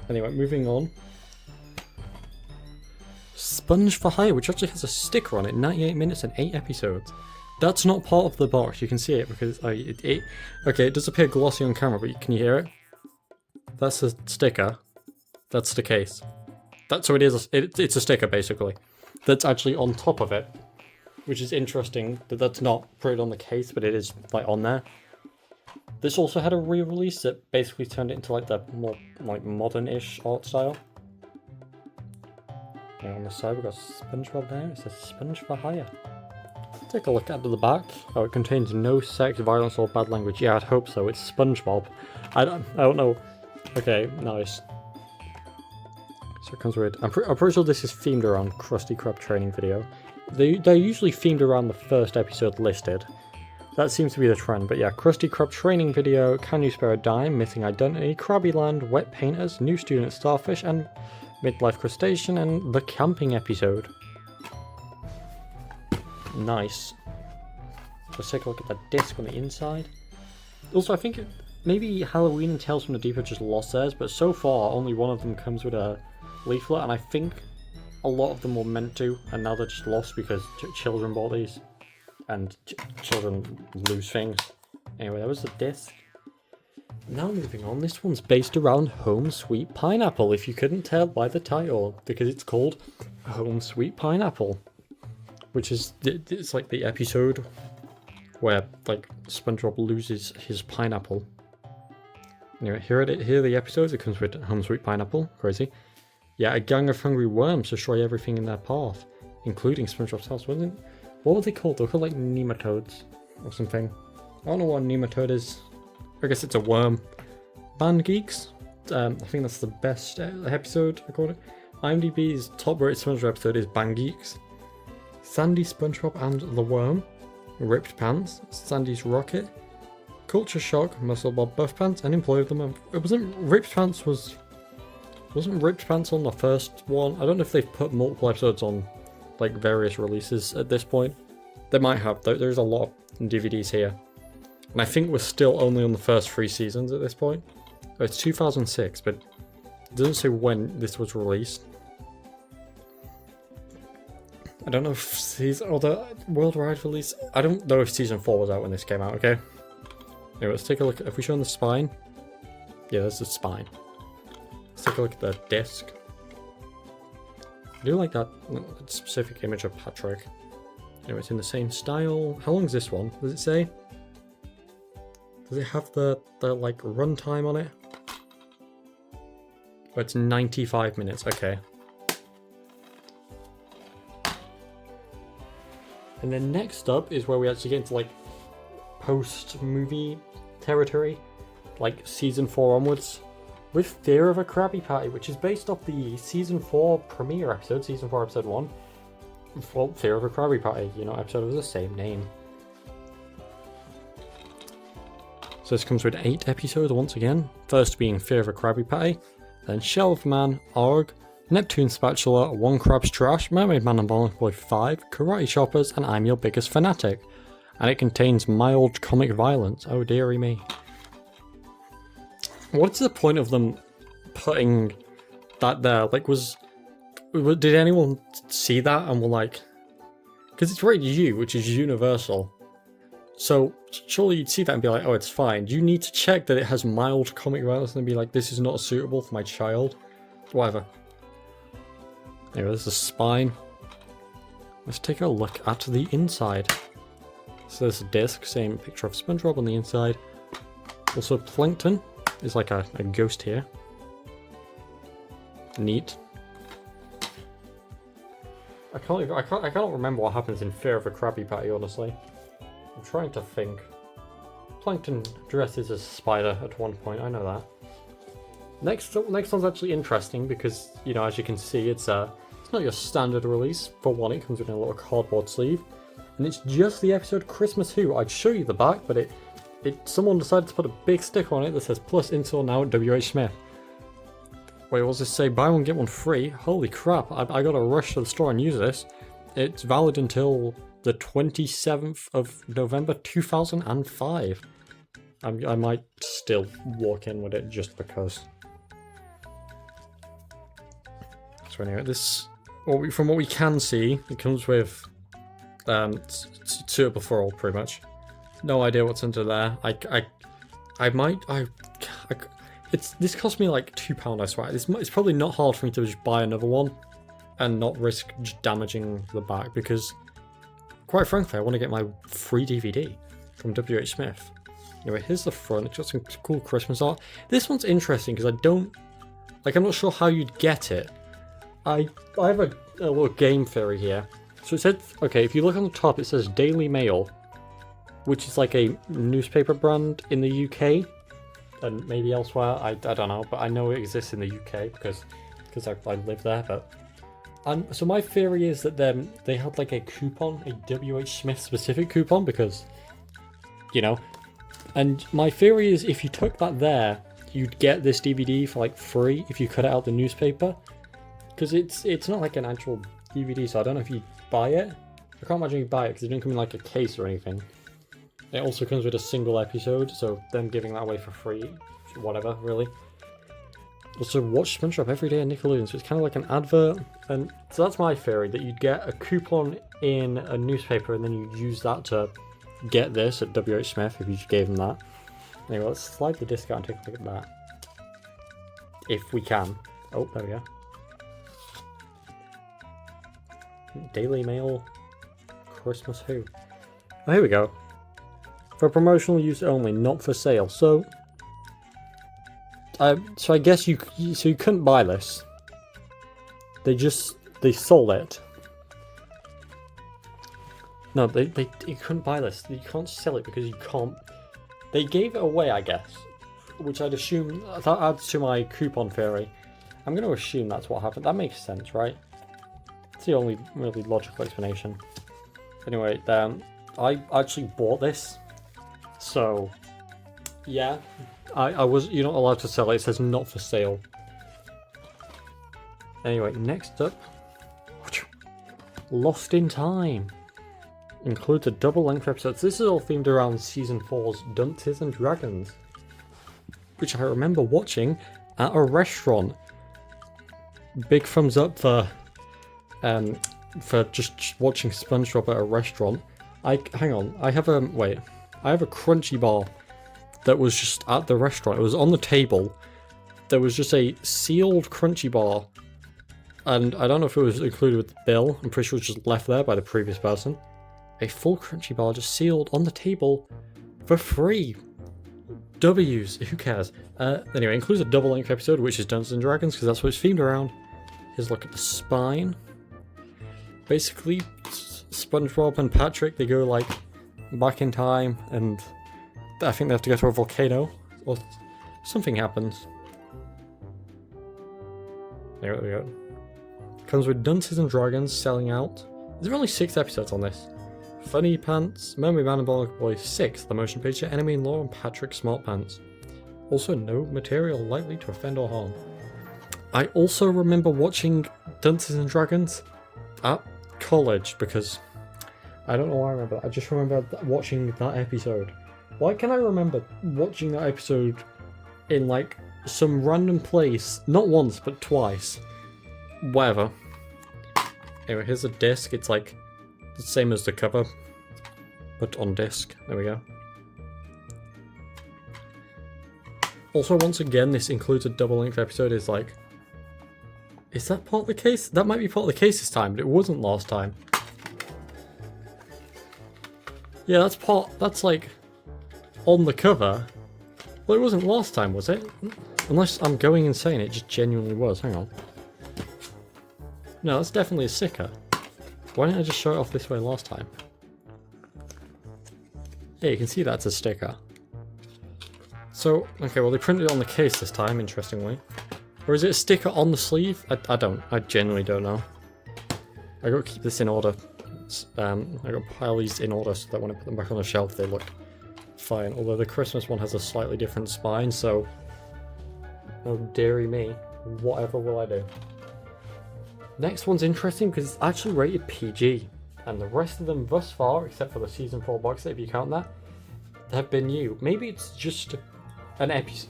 Speaker 1: Anyway, moving on. Sponge for Hire, which actually has a sticker on it, 98 minutes and 8 episodes. That's not part of the box, you can see it because, okay, it does appear glossy on camera, but can you hear it? That's a sticker. That's the case. So it is. It's a sticker basically. That's actually on top of it, which is interesting. That's not printed on the case, but it is like on there. This also had a re-release that basically turned it into like the more like modern-ish art style. And on the side we've got SpongeBob there. It says Sponge for Hire. Take a look at the back. Oh, it contains no sex, violence, or bad language. Yeah, I'd hope so. It's SpongeBob. I don't know. Okay, nice. So it comes with. I'm pretty sure this is themed around Krusty Krab training video. They're usually themed around the first episode listed. That seems to be the trend. But yeah, Krusty Krab training video. Can you spare a dime? Missing identity. Krabby Land. Wet painters. New student starfish and midlife crustacean and the camping episode. Nice. Let's take a look at the disc on the inside. Also, I think maybe Halloween and Tales from the Deep have just lost theirs, but so far only one of them comes with a leaflet, and I think a lot of them were meant to, and now they're just lost because children bought these, and children lose things. Anyway, that was the disc. Now moving on, this one's based around Home Sweet Pineapple, if you couldn't tell by the title, because it's called Home Sweet Pineapple. Which is, it's like the episode where, like, SpongeBob loses his pineapple. Anyway, here are the episodes. It comes with Home Sweet Pineapple. Crazy. Yeah, a gang of hungry worms destroy everything in their path, including SpongeBob's house. What were they called? They were called, like, nematodes or something. I don't know what a nematode is. I guess it's a worm. Band Geeks. I think that's the best episode, I call it. IMDb's top-rated SpongeBob episode is Band Geeks. Sandy, SpongeBob and the Worm, Ripped Pants, Sandy's Rocket, Culture Shock, Muscle Bob Buff Pants, and Employee of the Month. It wasn't Ripped Pants wasn't Ripped Pants on the first one? I don't know if they've put multiple episodes on like various releases at this point. They might have. There's a lot of DVDs here, and I think we're still only on the first 3 seasons at this point. Oh, it's 2006, but it doesn't say when this was released. I don't know if the worldwide release. I don't know if season 4 was out when this came out. Okay. Anyway, let's take a look. If we show the spine, yeah, there's the spine. Let's take a look at the disc. I do like that specific image of Patrick. Anyway, it's in the same style. How long is this one? Does it say? Does it have the like runtime on it? Oh, it's 95 minutes. Okay. And then next up is where we actually get into like post-movie territory, like season 4 onwards, with Fear of a Krabby Patty, which is based off the season 4 premiere episode, season 4 episode 1, well, Fear of a Krabby Patty, you know, episode with the same name. So this comes with 8 episodes once again, first being Fear of a Krabby Patty, then Shelf Man, Org, Neptune Spatula, One Crab's Trash, Mermaid Man and Balance Boy 5, Karate Choppers, and I'm Your Biggest Fanatic. And it contains mild comic violence. Oh dearie me. What's the point of them putting that there? Like, did anyone see that and were like... Because it's rated U, which is universal. So, surely you'd see that and be like, oh, it's fine. You need to check that it has mild comic violence and be like, this is not suitable for my child. Whatever. Anyway, there's the spine. Let's take a look at the inside. So there's a disc, same picture of SpongeBob on the inside. Also, Plankton is like a ghost here. Neat. I can't remember what happens in Fear of a Krabby Patty, honestly. I'm trying to think. Plankton dresses as a spider at one point, I know that. Next one's actually interesting because, you know, as you can see, it's not your standard release. For one, it comes with a little cardboard sleeve, and it's just the episode Christmas Who. I'd show you the back, but someone decided to put a big sticker on it that says plus install now at WH Smith. Wait, what's this say? Buy one get one free. Holy crap! I gotta rush to the store and use this. It's valid until the 27th of November 2005. I might still walk in with it just because. So anyway, from what we can see, it comes with suitable for all, pretty much. No idea what's under there. This cost me like £2, I swear. It's probably not hard for me to just buy another one and not risk damaging the back because, quite frankly, I want to get my free DVD from WH Smith. Anyway, here's the front. It's got some cool Christmas art. This one's interesting because I'm not sure how you'd get it. I have a little game theory here. So it says, okay, if you look on the top, it says Daily Mail, which is like a newspaper brand in the UK, and maybe elsewhere, I don't know, but I know it exists in the UK because I live there, but... so my theory is that they had like a coupon, a W.H. Smith specific coupon, because, you know, and my theory is if you took that there, you'd get this DVD for like free if you cut it out the newspaper, because it's not like an actual DVD, so I don't know if you buy it. I can't imagine you buy it because it didn't come in like a case or anything. It also comes with a single episode, so them giving that away for free, whatever, really. Also, watch SpongeBob every day on Nickelodeon, so it's kind of like an advert. And so that's my theory, that you'd get a coupon in a newspaper and then you'd use that to get this at W.H. Smith if you just gave them that. Anyway, let's slide the disc out and take a look at that. If we can. Oh, there we go. Daily Mail Christmas Who. Oh, here we go. For promotional use only, not for sale. So I guess you couldn't buy this. They sold it. No, you couldn't buy this. You can't sell it because you can't. They gave it away, I guess, which I'd assume that adds to my coupon theory. I'm going to assume that's what happened. That makes sense, right? It's the only really logical explanation. Anyway, I actually bought this. So, yeah, you're not allowed to sell it. It says not for sale. Anyway, next up, Lost in Time. Includes a double-length episode. This is all themed around Season 4's Dunces and Dragons, which I remember watching at a restaurant. Big thumbs up for just watching SpongeBob at a restaurant. Hang on, I have a crunchy bar that was just at the restaurant. It was on the table. There was just a sealed crunchy bar, and I don't know if it was included with the bill. I'm pretty sure it was just left there by the previous person. A full crunchy bar just sealed on the table for free. W's, who cares? Anyway, it includes a double-length episode, which is Dungeons and Dragons, because that's what it's themed around. Here's a look at the spine. Basically, SpongeBob and Patrick, they go like back in time, and I think they have to go to a volcano, or something happens. There we go. Comes with Dunces and Dragons selling out. There are only 6 episodes on this. Funny Pants, Memory Man and Barnacle Boy 6, The Motion Picture, Enemy in Law, and Patrick Smart Pants. Also, no material likely to offend or harm. I also remember watching Dunces and Dragons at college, because I don't know why I remember that. I just remember watching that episode. Why can I remember watching that episode in like some random place, not once but twice? Whatever. Anyway, here's a disc. It's like the same as the cover, but on disc. There we go. Also, once again, this includes a double-length episode. Is that part of the case? That might be part of the case this time, but it wasn't last time. Yeah, that's like on the cover. Well, it wasn't last time, was it? Unless I'm going insane, it just genuinely was. Hang on. No, that's definitely a sticker. Why didn't I just show it off this way last time? Yeah, you can see that's a sticker. So, okay, well they printed it on the case this time, interestingly. Or is it a sticker on the sleeve? I genuinely don't know. I gotta keep this in order. I gotta pile these in order so that when I put them back on the shelf they look fine. Although the Christmas one has a slightly different spine, so... oh, dearie me. Whatever will I do? Next one's interesting because it's actually rated PG. And the rest of them thus far, except for the Season 4 box set, if you count that, have been new. Maybe it's just an episode.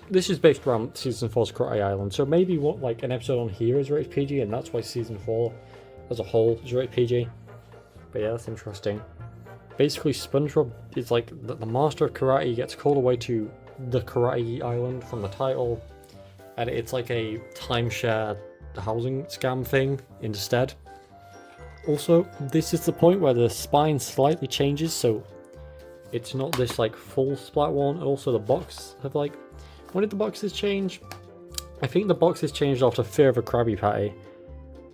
Speaker 1: This is based around Season 4's Karate Island, so maybe an episode on here is rated PG, and that's why Season 4 as a whole is rated PG. But yeah, that's interesting. Basically, SpongeBob is like the master of karate, gets called away to the Karate Island from the title, and it's like a timeshare housing scam thing instead. Also, this is the point where the spine slightly changes, so it's not this like full splat one. And also the box have like, when did the boxes change? I think the boxes changed after Fear of a Krabby Patty,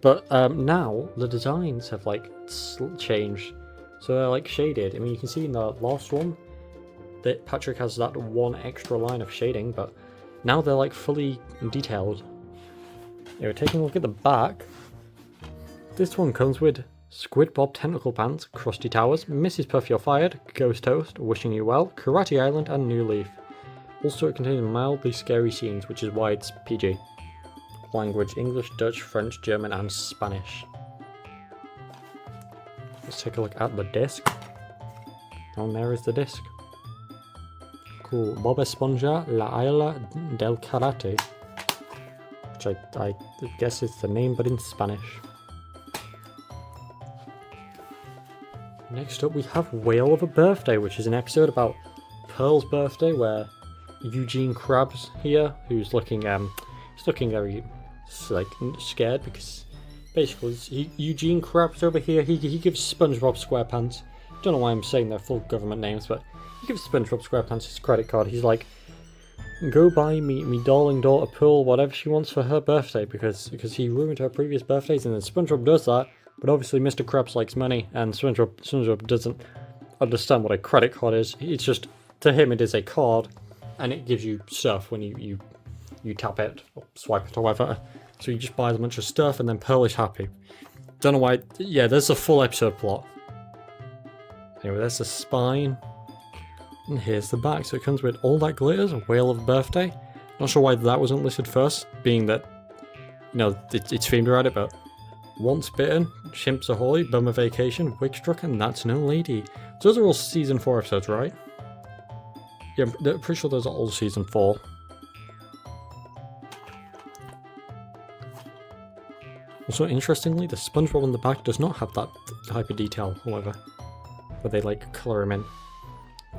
Speaker 1: But now the designs have like changed, so they're like shaded. I mean, you can see in the last one that Patrick has that one extra line of shading, but now they're like fully detailed. Anyway, taking a look at the back, this one comes with SquidBob Tentacle Pants, Krusty Towers, Mrs. Puff You're Fired, Ghost Toast, Wishing You Well, Karate Island, and New Leaf. Also, it contains mildly scary scenes, which is why it's PG. Language: English, Dutch, French, German, and Spanish. Let's take a look at the disc. And there is the disc. Cool. Bob Esponja, La Isla del Karate. Which I guess is the name, but in Spanish. Next up we have Whale of a Birthday, which is an episode about Pearl's birthday, where Eugene Krabs here, who's looking very like scared because basically Eugene Krabs over here, he gives SpongeBob SquarePants, don't know why I'm saying their full government names, but he gives SpongeBob SquarePants his credit card. He's like, go buy me darling daughter Pearl whatever she wants for her birthday, because he ruined her previous birthdays. And then SpongeBob does that, but obviously Mr. Krabs likes money, and SpongeBob doesn't understand what a credit card is. It's just, to him it is a card, and it gives you stuff when you tap it or swipe it or whatever. So you just buy a bunch of stuff, and then Pearl is happy. Don't know why. Yeah, there's a full episode plot. Anyway, there's the spine. And here's the back. So it comes with All That Glitters, A Whale of Birthday. Not sure why that wasn't listed first, being that, you know, it's themed around it, but Once Bitten, Chimps Ahoy, Bummer Vacation, Wigstruck, and That's No Lady. So those are all season 4 episodes, right? Yeah, I'm pretty sure those are all season 4. Also, interestingly, the SpongeBob on the back does not have that type of detail, however, where they like colour him in.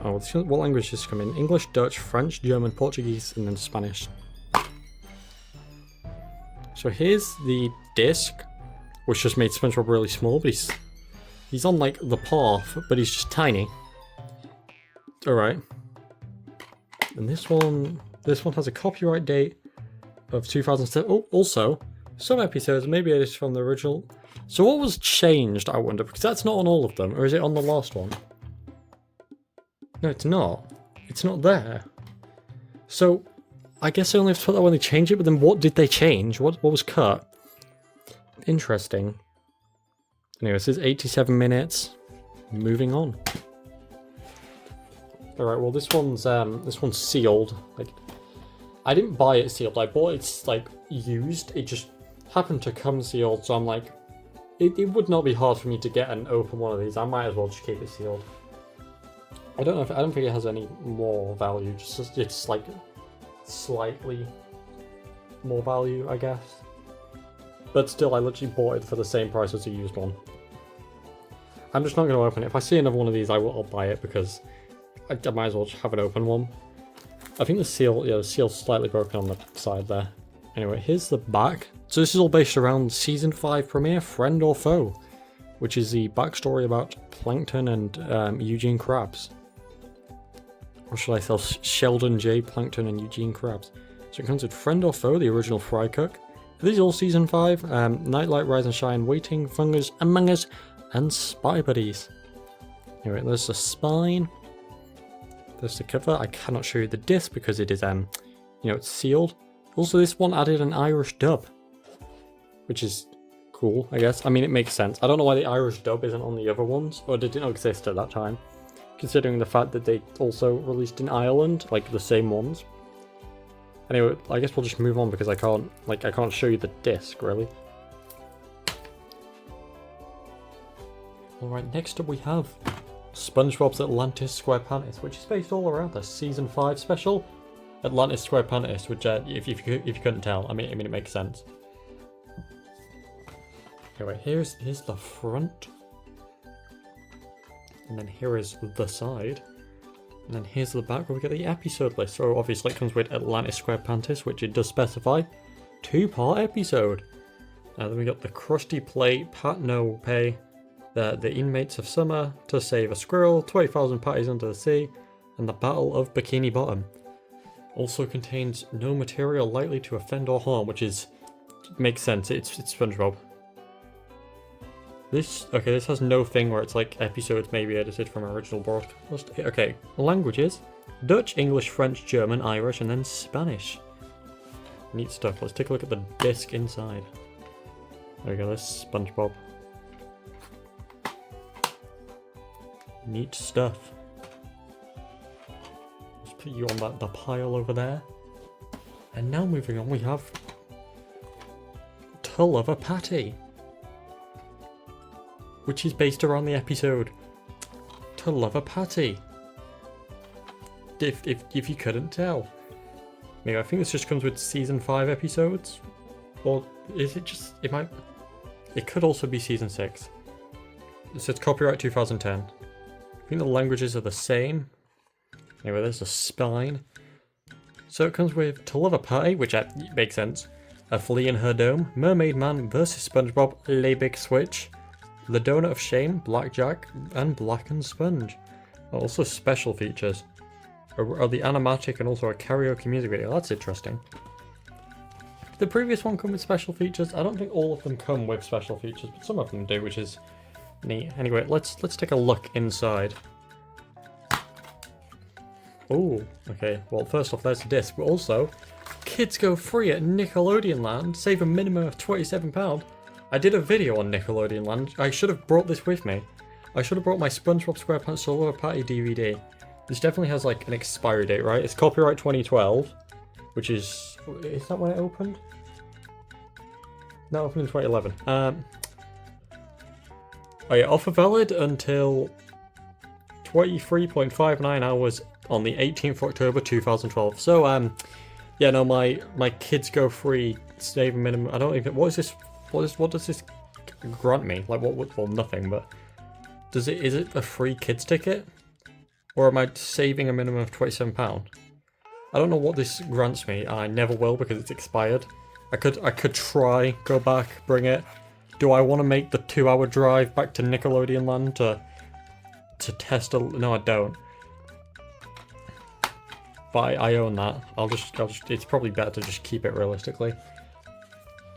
Speaker 1: Oh, what language does this come in? English, Dutch, French, German, Portuguese, and then Spanish. So here's the disc, which just made SpongeBob really small, but he's on like the path, but he's just tiny. Alright. And this one has a copyright date of 2007. Oh, also, some episodes, maybe it is from the original. So what was changed, I wonder, because that's not on all of them, or is it on the last one? No, it's not. It's not there. So, I guess I only have to put that when they change it, but then what did they change? What was cut? Interesting. Anyway, this is 87 minutes. Moving on. Alright, well this one's sealed. Like, I didn't buy it sealed, I bought it like used. It just happened to come sealed, so I'm like, it would not be hard for me to get and open one of these. I might as well just keep it sealed. I don't think it has any more value, just it's like slightly more value, I guess. But still, I literally bought it for the same price as a used one. I'm just not going to open it. If I see another one of these, I'll buy it, because I might as well just have an open one. I think the seal's slightly broken on the side there. Anyway, here's the back. So this is all based around Season 5 premiere, Friend or Foe, which is the backstory about Plankton and Eugene Krabs. Or should I say Sheldon J. Plankton and Eugene Krabs. So it comes with Friend or Foe, the original Fry Cook. Are these all Season 5? Nightlight, Rise and Shine, Waiting, Fungus, Among Us, and Spy Buddies. Anyway, there's the spine. There's the cover. I cannot show you the disc because it is, it's sealed. Also, this one added an Irish dub, which is cool, I guess. I mean, it makes sense. I don't know why the Irish dub isn't on the other ones, or did it not exist at that time, considering the fact that they also released in Ireland, like the same ones. Anyway, I guess we'll just move on because I can't show you the disc, really. Alright, next up we have SpongeBob's Atlantis SquarePants, which is based all around the Season 5 special, Atlantis SquarePants, which, if you couldn't tell, I mean it makes sense. Anyway, here's the front. And then here is the side. And then here's the back where we get the episode list. So obviously it comes with Atlantis SquarePants, which it does specify. 2-part episode. Then we got the Krusty Plate, Pat No Pay, the Inmates of Summer, To Save a Squirrel, 20,000 Patties Under the Sea, and the Battle of Bikini Bottom. Also contains no material likely to offend or harm, which makes sense. It's SpongeBob. this has no thing where it's like episodes may be edited from original broadcast. Okay, languages: Dutch, English, French, German, Irish, and then Spanish. Neat stuff. Let's take a look at the disc inside. There we go, this SpongeBob. Neat stuff. Let's put you on the pile over there. And now moving on, we have To Love a Patty, which is based around the episode To Love a Patty. If you couldn't tell. Maybe I think this just comes with season 5 episodes. Or is it just, it could also be season 6. It says copyright 2010. I think the languages are the same. Anyway, there's a spine. So it comes with To Love a Patty, which makes sense. A Flea in Her Dome, Mermaid Man vs SpongeBob, Le Big Switch, The Donut of Shame, Blackjack, and Blackened Sponge. Also special features. Are the animatic and also a karaoke music video. That's interesting. The previous one come with special features. I don't think all of them come with special features, but some of them do, which is neat. Anyway, let's take a look inside. Oh, okay. Well, first off, there's the disc, but also, kids go free at Nickelodeon Land. Save a minimum of £27. I did a video on Nickelodeon Land. I should have brought this with me. I should have brought my SpongeBob SquarePants To Love a Patty DVD. This definitely has like an expiry date, right? It's copyright 2012, which is that when it opened? No, it opened in 2011. Oh yeah, offer valid until 23.59 hours on the 18th October 2012. So yeah, no, my kids go free, save a minimum. I don't even. What is this? What does this grant me? Like what? Well, nothing. But is it a free kids ticket? Or am I saving a minimum of £27? I don't know what this grants me. I never will because it's expired. I could try, go back, bring it. Do I want to make the 2-hour drive back to Nickelodeon Land to test a... No, I don't. But I own that. I'll just. It's probably better to just keep it realistically.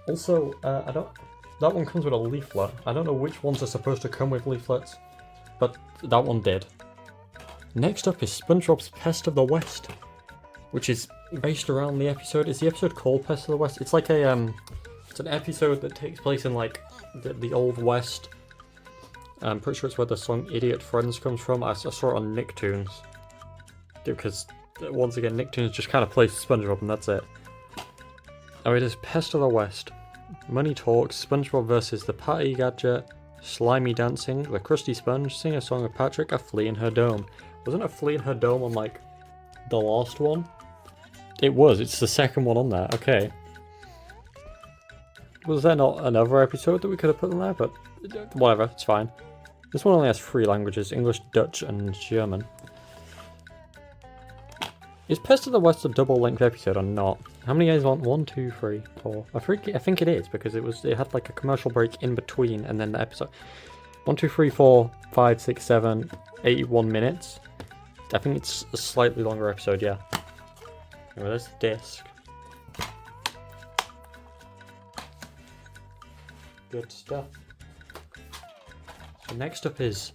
Speaker 1: Also, that one comes with a leaflet. I don't know which ones are supposed to come with leaflets, but that one did. Next up is SpongeBob's Pest of the West, which is based around the episode. Is the episode called Pest of the West? It's like it's an episode that takes place in like the Old West. I'm pretty sure it's where the song Idiot Friends comes from. I saw it on Nicktoons. Because, once again, Nicktoons just kind of plays SpongeBob and that's it. Oh, it is Pest of the West. Money Talks, SpongeBob versus the Patty Gadget, Slimy Dancing, the Krusty Sponge, Sing a Song of Patrick, A Flea in Her Dome. Wasn't A Flea in Her Dome on, like, the last one? It was, it's the second one on there, okay. Was there not another episode that we could have put on there? But, whatever, it's fine. This one only has 3 languages, English, Dutch, and German. Is Pest of the West a double-length episode or not? How many guys want? 1, 2, 3, 4. I think it is because it had like a commercial break in between and then the episode. 1, 2, 3, 4, 5, 6, 7, 81 minutes. I think it's a slightly longer episode, yeah. Anyway, there's the disc. Good stuff. So next up is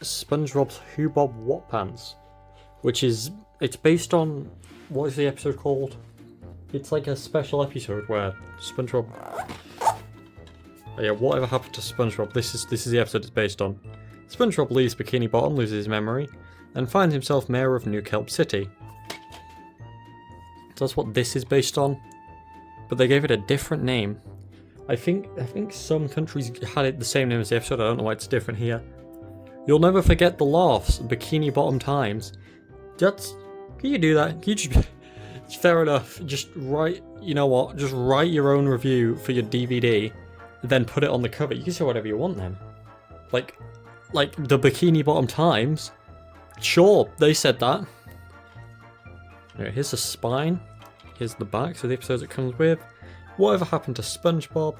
Speaker 1: SpongeBob's Who Bob What Pants, which is, it's based on, what is the episode called? It's like a special episode where SpongeBob... Oh yeah, whatever happened to SpongeBob? This is the episode it's based on. SpongeBob leaves Bikini Bottom, loses his memory, and finds himself mayor of New Kelp City. So that's what this is based on, but they gave it a different name. I think some countries had it the same name as the episode. I don't know why it's different here. You'll never forget the laughs, Bikini Bottom times. Can you do that? Can you just... It's fair enough. Just write, you know what? Just write your own review for your DVD, then put it on the cover. You can say whatever you want then. Like the Bikini Bottom times. Sure, they said that. Anyway, here's the spine. Here's the back. So the episodes it comes with. Whatever happened to SpongeBob?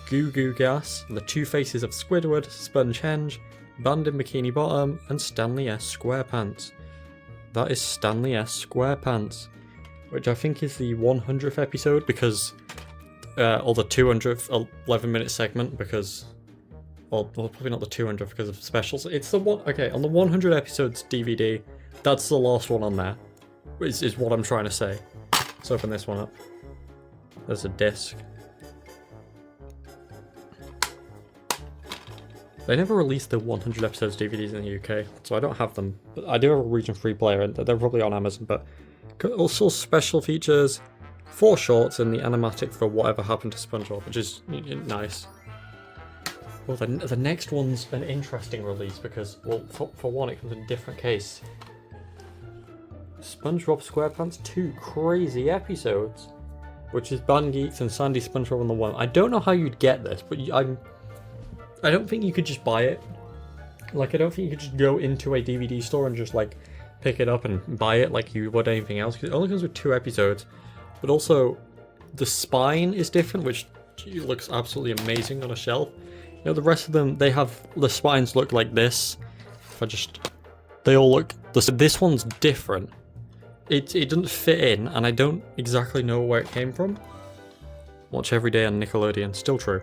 Speaker 1: Goo Goo Gas. The Two Faces of Squidward. Spongehenge. Band in Bikini Bottom. And Stanley S. SquarePants. That is Stanley S. SquarePants, which I think is the 100th episode because, or the 200th 11-minute segment because well, probably not the 200 because of specials. It's the one, okay, on the 100 episodes DVD, that's the last one on there, is what I'm trying to say. Let's open this one up. There's a disc. They never released the 100 episodes DVDs in the UK, so I don't have them. But I do have a region free player, and they're probably on Amazon, but also special features, 4 shorts, and the animatic for Whatever Happened to SpongeBob, which is nice. Well, the next one's an interesting release because, well, for one, it comes in a different case. SpongeBob SquarePants 2 Crazy Episodes, which is Ban Geeks and Sandy SpongeBob on the one. I don't know how you'd get this, but I don't think you could just buy it. Like, I don't think you could just go into a DVD store and just, like, pick it up and buy it like you would anything else, because it only comes with 2 episodes. But also, the spine is different, which looks absolutely amazing on a shelf. You know, the rest of them, they have, the spines look like this. They all look, this one's different. It doesn't fit in, and I don't exactly know where it came from. Watch every day on Nickelodeon, still true.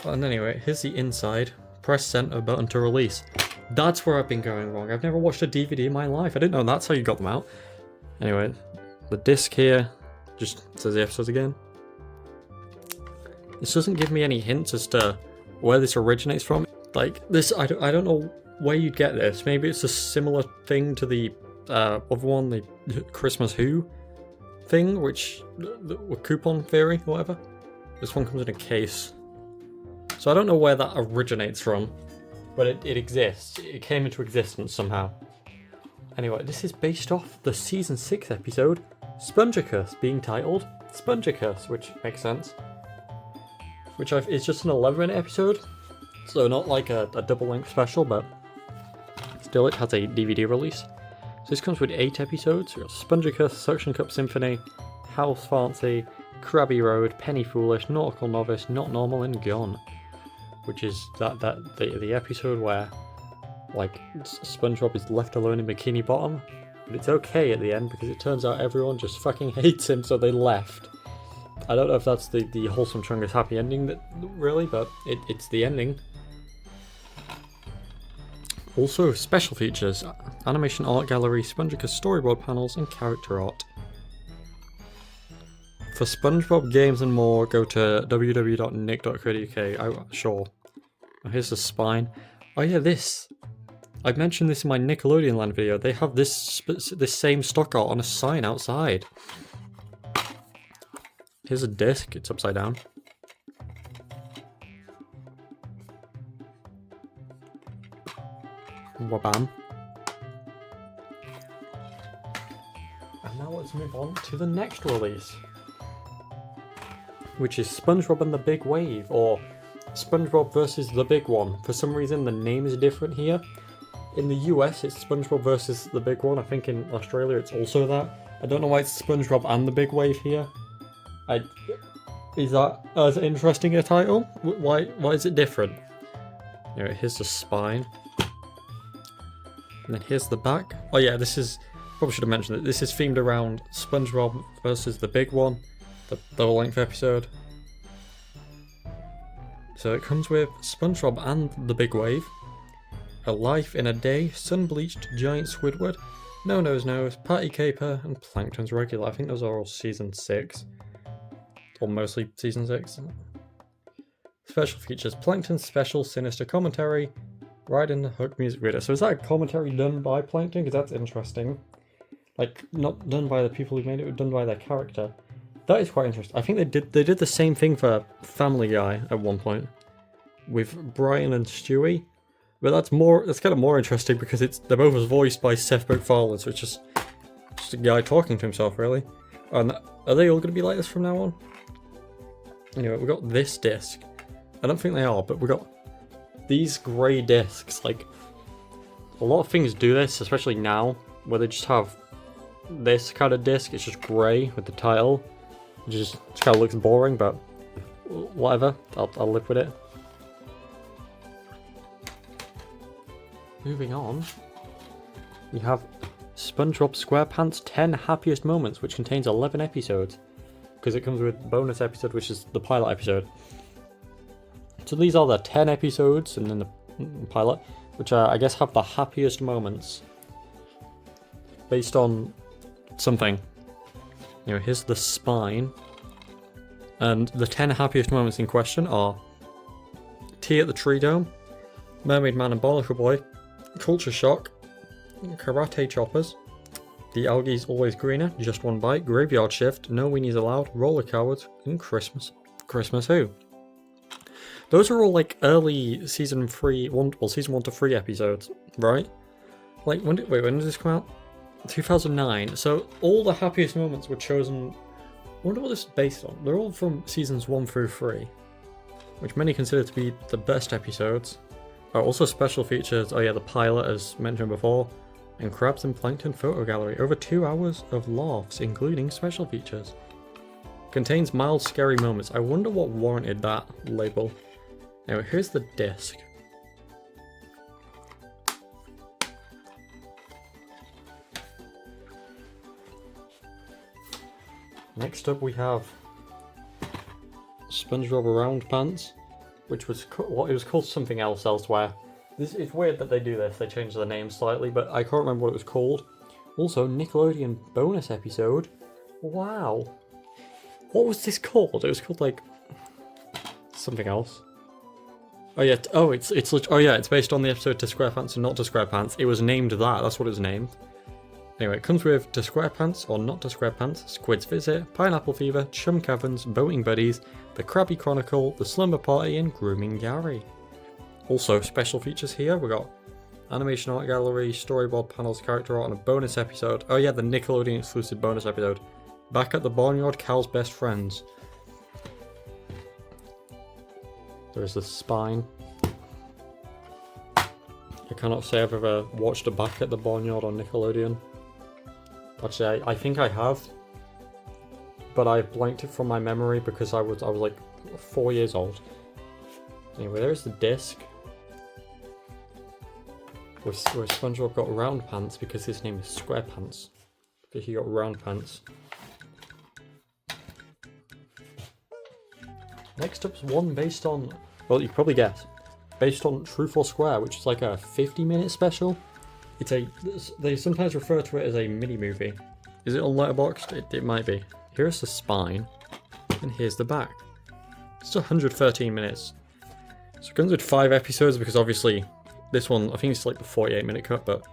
Speaker 1: And anyway, here's the inside. Press center button to release. That's where I've been going wrong. I've never watched a DVD in my life. I didn't know that's how you got them out. Anyway, the disc here just says the episodes again. This doesn't give me any hints as to where this originates from. Like, this, I don't know where you'd get this. Maybe it's a similar thing to the other one, the Christmas Who thing, which, the coupon theory, whatever. This one comes in a case. So I don't know where that originates from, but it exists. It came into existence somehow. Anyway, this is based off the season 6 episode, Spongicus, being titled Spongicus, which makes sense. Which it's just an 11-minute episode, so not like a double-length special, but still it has a DVD release. So this comes with 8 episodes. We've got Spongicus, Suction Cup Symphony, House Fancy, Krabby Road, Penny Foolish, Nautical Novice, Not Normal, and Gone. Which is the episode where, like, SpongeBob is left alone in Bikini Bottom, but it's okay at the end because it turns out everyone just fucking hates him, so they left. I don't know if that's the wholesome Chungus happy ending really, but it's the ending. Also, special features, animation art gallery, Spongicus storyboard panels, and character art. For SpongeBob games and more, go to www.nick.co.uk. Sure. Oh, here's the spine. Oh yeah, this. I mentioned this in my Nickelodeon Land video. They have this same stock art on a sign outside. Here's a disc. It's upside down. Wabam. And now let's move on to the next release, which is SpongeBob and the Big Wave, or SpongeBob versus the Big One. For some reason, the name is different here. In the US, it's SpongeBob versus the Big One. I think in Australia, it's also that. I don't know why it's SpongeBob and the Big Wave here. Is that as interesting a title? Why is it different? Anyway, here's the spine. And then here's the back. Oh yeah, this is, probably should have mentioned it. This is themed around SpongeBob versus the Big One. The double-length episode. So it comes with SpongeBob and the Big Wave, A Life in a Day, Sun-Bleached Giant Squidward, No Nose Nose, Patty Caper, and Plankton's Regular. I think those are all season 6. Or mostly season 6. Special features, Plankton's special sinister commentary, Ride in the Hook music video. So is that a commentary done by Plankton? Because that's interesting. Like, not done by the people who made it, but done by their character. That is quite interesting. I think they did the same thing for Family Guy at one point with Brian and Stewie, but that's kind of more interesting because they're both voiced by Seth MacFarlane, so it's just a guy talking to himself, really. And are they all going to be like this from now on? Anyway, we got this disc. I don't think they are, but we got these grey discs. Like, a lot of things do this, especially now, where they just have this kind of disc. It's just grey with the title. It just kind of looks boring, but whatever. I'll live with it. Moving on, we have SpongeBob SquarePants 10 Happiest Moments, which contains 11 episodes, because it comes with bonus episode, which is the pilot episode. So these are the 10 episodes and then the pilot, which I guess have the happiest moments based on something. You know, here's the spine. And the 10 happiest moments in question are Tea at the Tree Dome, Mermaid Man and Barnacle Boy, Culture Shock, Karate Choppers, The Algae's Always Greener, Just One Bite, Graveyard Shift, No Weenies Allowed, Roller Cowards, and Christmas Who. Those are all like early season 1 to 3 episodes, right? Like when did this come out? 2009. So all the happiest moments were chosen. I wonder what this is based on. They're all from seasons 1 through 3, which many consider to be the best episodes. Also special features, oh yeah, the pilot as mentioned before, and Crabs and Plankton Photo Gallery. Over 2 hours of laughs, including special features. Contains mild scary moments. I wonder what warranted that label. Anyway, here's the disc. Next up we have SpongeBob Round Pants, which was it was called something else elsewhere. It's weird that they do this, they change the name slightly, but I can't remember what it was called. Also, Nickelodeon bonus episode. Wow. What was this called? It was called like something else. Oh yeah, it's based on the episode To SquarePants and Not to SquarePants. It was named that, that's what it was named. Anyway, it comes with To SquarePants or Not to SquarePants, Squid's Visit, Pineapple Fever, Chum Caverns, Boating Buddies, The Krabby Chronicle, The Slumber Party, and Grooming Gary. Also, special features here, we got animation art gallery, storyboard panels, character art, and a bonus episode. Oh yeah, the Nickelodeon exclusive bonus episode. Back at the Barnyard, Cal's Best Friends. There's the spine. I cannot say I've ever watched a Back at the Barnyard on Nickelodeon. Actually, I think I have, but I blanked it from my memory because I was like 4 years old. Anyway, there's the disc. Where SpongeBob got round pants because his name is SquarePants. Because he got round pants. Next up's one based on, well, you can probably guess, based on Truth or Square, which is like a 50-minute special. They sometimes refer to it as a mini-movie. Is it on Letterboxd? It might be. Here's the spine, and here's the back. It's 113 minutes. So it comes with 5 episodes because obviously this one, I think it's like the 48-minute cut, but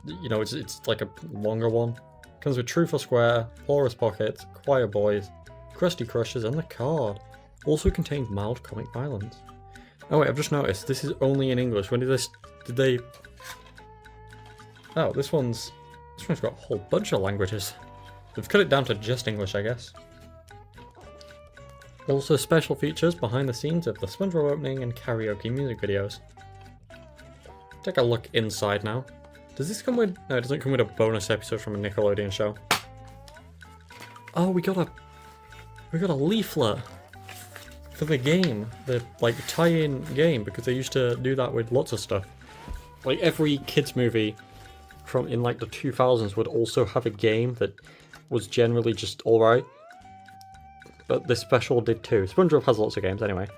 Speaker 1: you know, it's like a longer one. Comes with Truth or Square, Porous Pockets, Choir Boys, Krusty Crushers, and the card. Also contains mild comic violence. Oh wait, I've just noticed this is only in English. When did they? Oh, this one's got a whole bunch of languages. They've cut it down to just English, I guess. Also special features behind the scenes of the SpongeBob opening and karaoke music videos. Take a look inside now. Does this come with? No, it doesn't come with a bonus episode from a Nickelodeon show. Oh, we got a leaflet for the game, the like tie-in game, because they used to do that with lots of stuff. Like every kids movie from in like the 2000s would also have a game that was generally just alright. But this special did too. SpongeBob has lots of games anyway.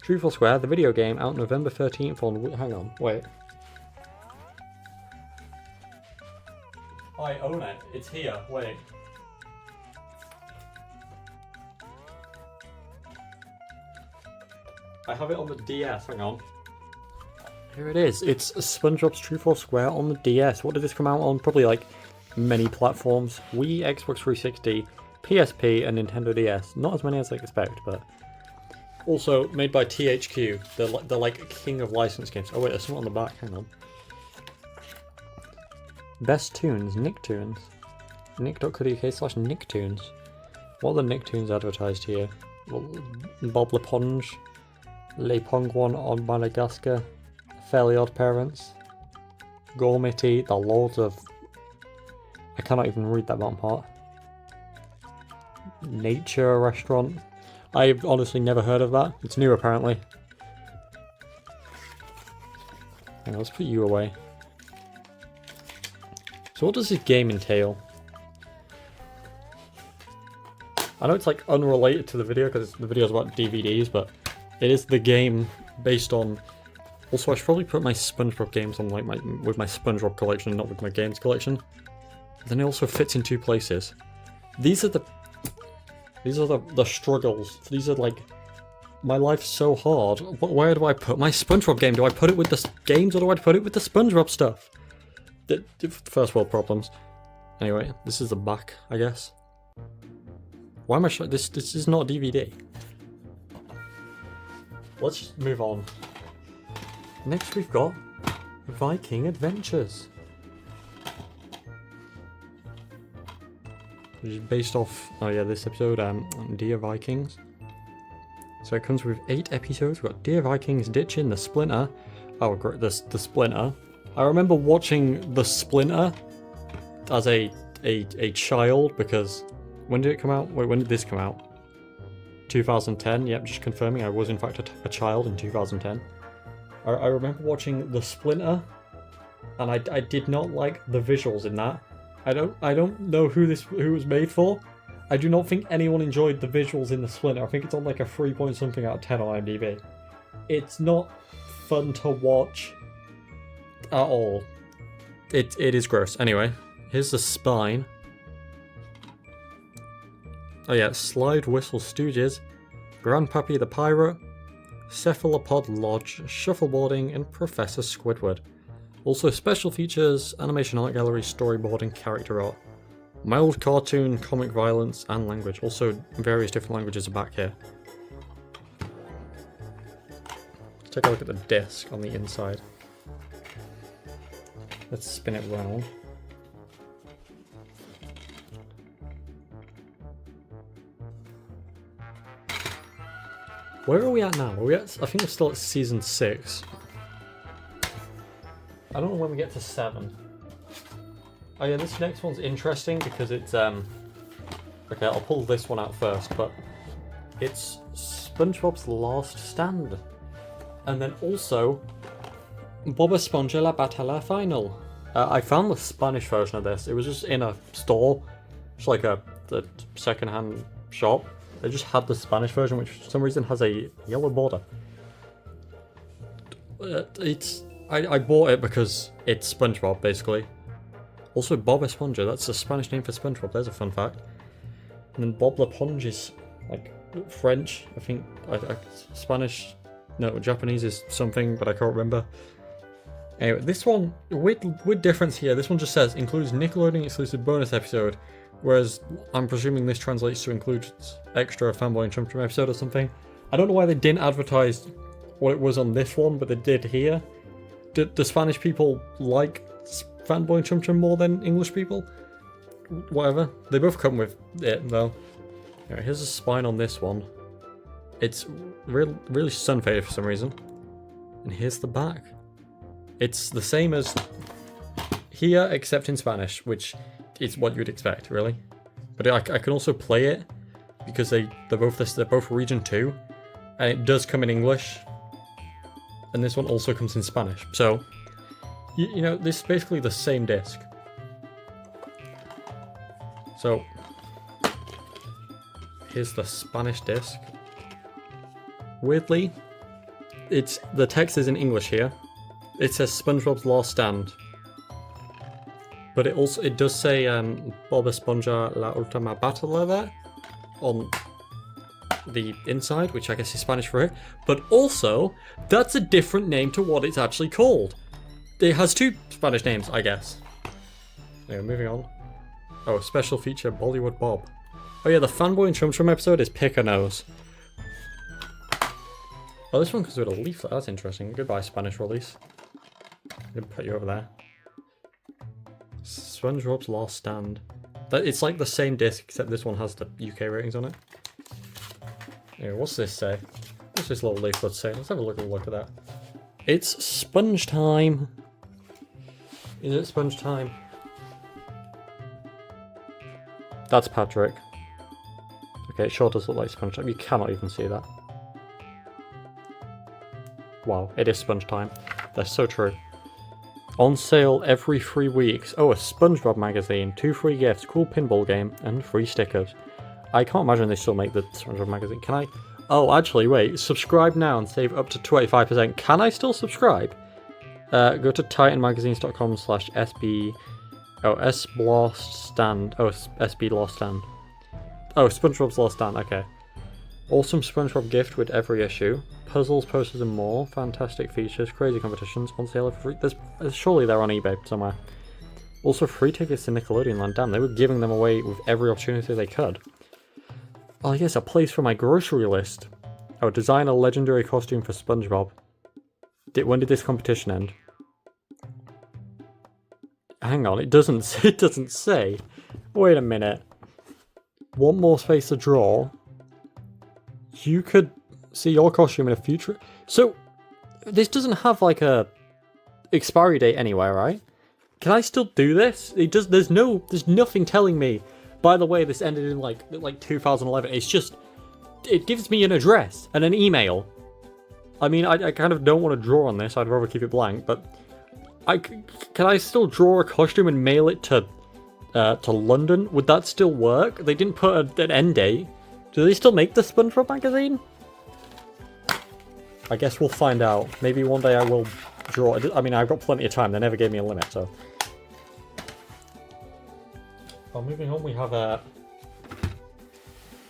Speaker 1: Truth or Square, the video game, out November 13th on... Hang on, wait. I own it. It's here. Wait. I have it on the DS. Hang on. Here it is. It's SpongeBob's Truth or Square on the DS. What did this come out on? Probably like many platforms. Wii, Xbox 360, PSP, and Nintendo DS. Not as many as I expect, but... Also made by THQ. They're like king of licensed games. Oh wait, there's something on the back. Hang on. Best Tunes, Nicktoons. Nick.co.uk/Nicktoons. What are the Nicktoons advertised here? Well, Bob L'Eponge, Le Pongwan on Madagascar, Fairly Odd Parents, Gourmety, The Lords of... I cannot even read that bottom part. Nature Restaurant. I've honestly never heard of that. It's new apparently. Hang on, let's put you away. So what does this game entail? I know it's like unrelated to the video because the video is about DVDs, but It is the game based on... Also, I should probably put my SpongeBob games on like with my SpongeBob collection, not with my games collection. Then it also fits in 2 places. These are the struggles. These are like... My life's so hard. Where do I put my SpongeBob game? Do I put it with the games or do I put it with the SpongeBob stuff? The first world problems. Anyway, this is the back, I guess. Why am I showing this? This is not a DVD. Let's just move on. Next we've got Viking Adventures. Which is based off, oh yeah, this episode, Dear Vikings. So it comes with 8 episodes. We've got Dear Vikings, Ditching, The Splinter. Oh, great, the Splinter. I remember watching The Splinter as a child because... When did it come out? Wait, when did this come out? 2010, yep, just confirming I was in fact a child in 2010. I remember watching The Splinter, and I did not like the visuals in that. I don't know who it was made for. I do not think anyone enjoyed the visuals in The Splinter. I think it's on like a 3 point something out of 10 on IMDb. It's not fun to watch at all. It is gross. Anyway, here's the spine. Oh yeah, Slide Whistle Stooges, Grandpappy the Pirate, Cephalopod Lodge, Shuffleboarding, and Professor Squidward. Also special features, animation art gallery, storyboarding, character art. Mild cartoon, comic violence, and language. Also various different languages are back here. Let's take a look at the disc on the inside. Let's spin it round. Where are we at now? Are we at, I think we're still at season 6. I don't know when we get to 7. Oh yeah, this next one's interesting because it's okay, I'll pull this one out first, but it's SpongeBob's Last Stand. And then also Bob Esponja La Batalla Final. I found the Spanish version of this. It was just in a store, just like the second-hand shop. They just had the Spanish version, which for some reason has a yellow border. I bought it because it's SpongeBob, basically. Also, Bob Esponja, that's the Spanish name for SpongeBob, there's a fun fact. And then Bob LePonge is, like, French, I think. Spanish, no, Japanese is something, but I can't remember. Anyway, this one, with difference here, this one just says, includes Nickelodeon exclusive bonus episode. Whereas, I'm presuming this translates to include extra Fanboy and Chum Chum episode or something. I don't know why they didn't advertise what it was on this one, but they did here. Do Spanish people like Fanboy and Chum Chum more than English people? Whatever. They both come with it, though. Anyway, here's the spine on this one. It's really sun-faded for some reason. And here's the back. It's the same as here, except in Spanish, which... It's what you'd expect, really. But I can also play it because they're both region 2, and it does come in English. And this one also comes in Spanish. So, you know, this is basically the same disc. So, here's the Spanish disc. Weirdly, the text is in English here. It says SpongeBob's Last Stand. But it does say Bob Esponja La Última Batalla there on the inside, which I guess is Spanish for it. But also, that's a different name to what it's actually called. It has 2 Spanish names, I guess. Anyway, moving on. Oh, special feature Bollywood Bob. Oh yeah, the Fanboy and Chum Chum episode is Pick a Nose. Oh, this one comes with a leaflet. That's interesting. Goodbye, Spanish release. I'm gonna put you over there. SpongeBob's Last Stand. It's like the same disc, except this one has the UK ratings on it. Anyway, what's this say? What's this little leaflet say? Let's have a look at that. It's sponge time. Is it sponge time? That's Patrick. Okay, it sure does look like sponge time. You cannot even see that. Wow, it is sponge time. That's so true. On sale every 3 weeks. Oh, a SpongeBob magazine, 2 free gifts, cool pinball game, and free stickers. I can't imagine they still make the SpongeBob magazine. Can I? Oh, actually, wait. Subscribe now and save up to 25%. Can I still subscribe? Go to titanmagazines.com/SB... Oh, SBLostStand. Oh, SB Lost Stand. Oh, SpongeBob's Lost Stand. Okay. Awesome SpongeBob gift with every issue. Puzzles, posters, and more. Fantastic features. Crazy competitions. On sale for free. Surely they're on eBay somewhere. Also, free tickets to Nickelodeon Land. Damn, they were giving them away with every opportunity they could. Oh, yes, a place for my grocery list. Oh, design a legendary costume for SpongeBob. When did this competition end? Hang on, it doesn't say. Wait a minute. Want more space to draw? You could see your costume in a future. So this doesn't have like a expiry date anywhere, right? Can I still do this? It does. There's nothing telling me. By the way, this ended in like 2011. It's just it gives me an address and an email. I mean, I kind of don't want to draw on this. I'd rather keep it blank, but. Can I still draw a costume and mail it to London? Would that still work? They didn't put an end date. Do they still make the SpongeBob magazine? I guess we'll find out. Maybe one day I will draw it. I mean, I've got plenty of time. They never gave me a limit, so. Well, moving on, we have the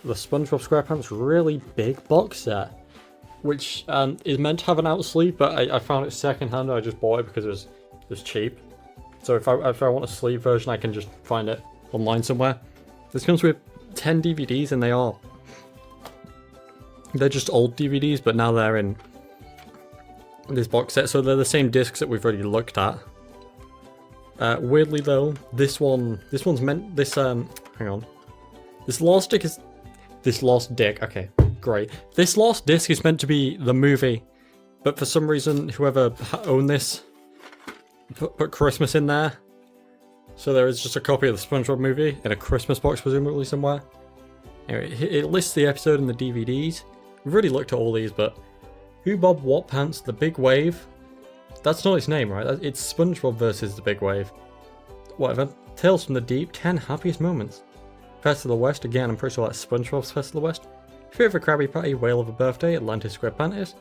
Speaker 1: SpongeBob SquarePants really big box set, which is meant to have an out sleeve, but I found it secondhand. I just bought it because it was cheap. So if I want a sleeve version, I can just find it online somewhere. This comes with 10 DVDs, and they're just old DVDs, but now they're in this box set, so they're the same discs that we've already looked at. Weirdly though, this one's meant hang on. This last disc, okay, great. This last disc is meant to be the movie, but for some reason, whoever owned this put Christmas in there. So there is just a copy of the SpongeBob movie in a Christmas box, presumably somewhere. Anyway, it lists the episode and the DVDs. We've already looked at all these, but Who Bob What Pants, The Big Wave. That's not its name, right? It's SpongeBob versus The Big Wave. Whatever. Tales from the Deep, 10 Happiest Moments. Fest of the West, again, I'm pretty sure that's SpongeBob's Fest of the West. Fear of a Krabby Patty, Whale of a Birthday, Atlantis SquarePants.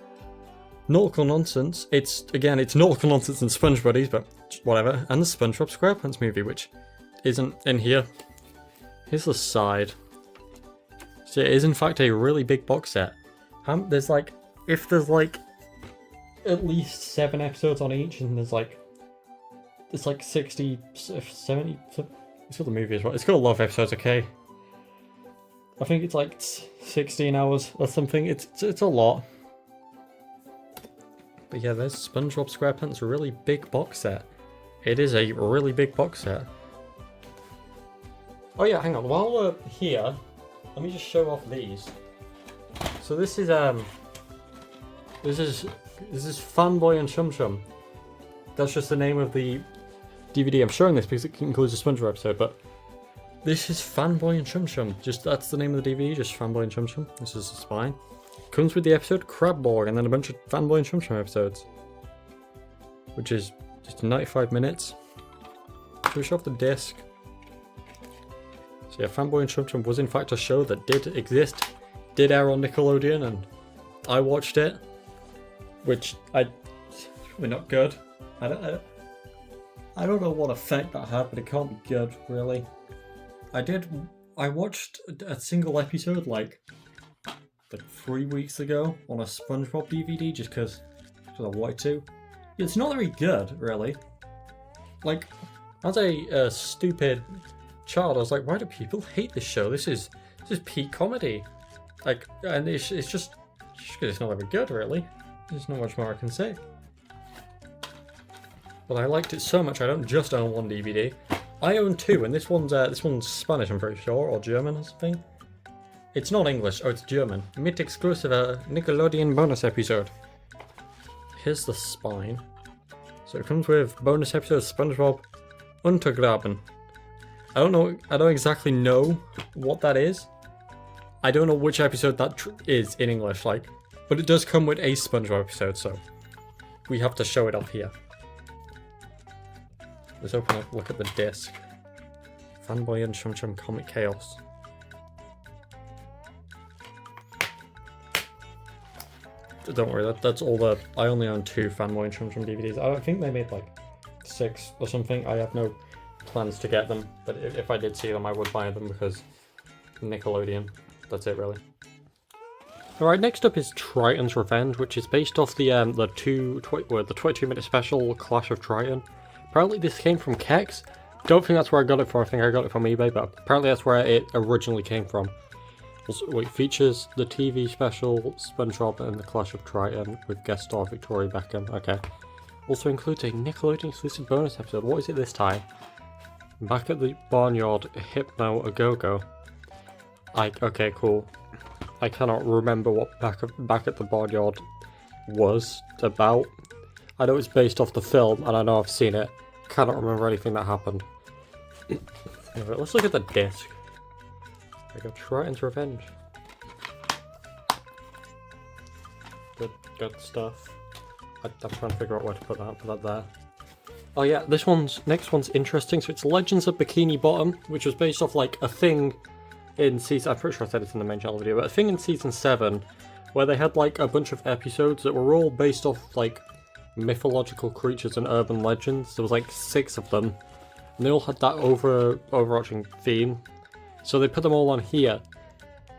Speaker 1: Nautical Nonsense, it's Nautical Nonsense and SpongeBob's, but whatever. And the SpongeBob SquarePants movie, which isn't in here. Here's the side. So it is in fact a really big box set. There's like at least 7 episodes on each, and there's like 60, 70. It's got the movie as well. It's got a lot of episodes, okay? I think it's like 16 hours or something. It's a lot. But yeah, there's SpongeBob SquarePants, a really big box set. It is a really big box set. Oh yeah, hang on. While we're here, let me just show off these. So this is Fanboy and Chum Chum. That's just the name of the DVD. I'm showing this because it includes a SpongeBob episode, but this is Fanboy and Chum Chum. That's the name of the DVD, just Fanboy and Chum Chum. This is the spine. Comes with the episode Crabborg and then a bunch of Fanboy and Chum Chum episodes, which is just 95 minutes. Should we show off the disc? So yeah, Fanboy and Chum Chum was in fact a show that did exist, did air on Nickelodeon, and I watched it, which it's probably not good. I don't know what effect that had, but it can't be good, really. I watched a single episode like 3 weeks ago on a SpongeBob DVD just because I wanted to. It's not very good, really. Like, as a stupid child, I was like, why do people hate this show? This is peak comedy. Like, and it's just it's not very good, really. There's not much more I can say. But I liked it so much I don't just own one DVD. I own 2, and this one's Spanish, I'm pretty sure, or German or something. It's not English, it's German. Mit exclusive Nickelodeon bonus episode. Here's the spine. So it comes with bonus episode SpongeBob Untergraben. I don't exactly know what that is. I don't know which episode that is in English, but it does come with a SpongeBob episode, so we have to show it off here. Let's open up, look at the disc. Fanboy and Chum Chum Comic Chaos. don't worry, that's all the... I only own 2 Fanboy and Chum Chum DVDs. I think they made like 6 or something. I have no plans to get them, but if I did see them, I would buy them because Nickelodeon. That's it, really. Alright, next up is Triton's Revenge, which is based off the 22-minute special Clash of Triton. Apparently this came from Kex. Don't think that's where I got it from. I think I got it from eBay, but apparently that's where it originally came from. Also, it features the TV special SpongeBob and the Clash of Triton with guest star Victoria Beckham. Okay. Also includes a Nickelodeon exclusive bonus episode. What is it this time? Back at the barnyard, Hypno a Go-Go. Okay, cool. I cannot remember what Back at the Barnyard was about. I know it's based off the film, and I know I've seen it. Cannot remember anything that happened. Anyway, let's look at the disc. There we go, Triton's Revenge. Good stuff. I'm trying to figure out where to put that there. Oh yeah, next one's interesting. So it's Legends of Bikini Bottom, which was based off like a thing in season... I'm pretty sure I said it in the main channel video, but a thing in season 7 where they had like a bunch of episodes that were all based off like mythological creatures and urban legends. There was like 6 of them, and they all had that overarching theme. So they put them all on here.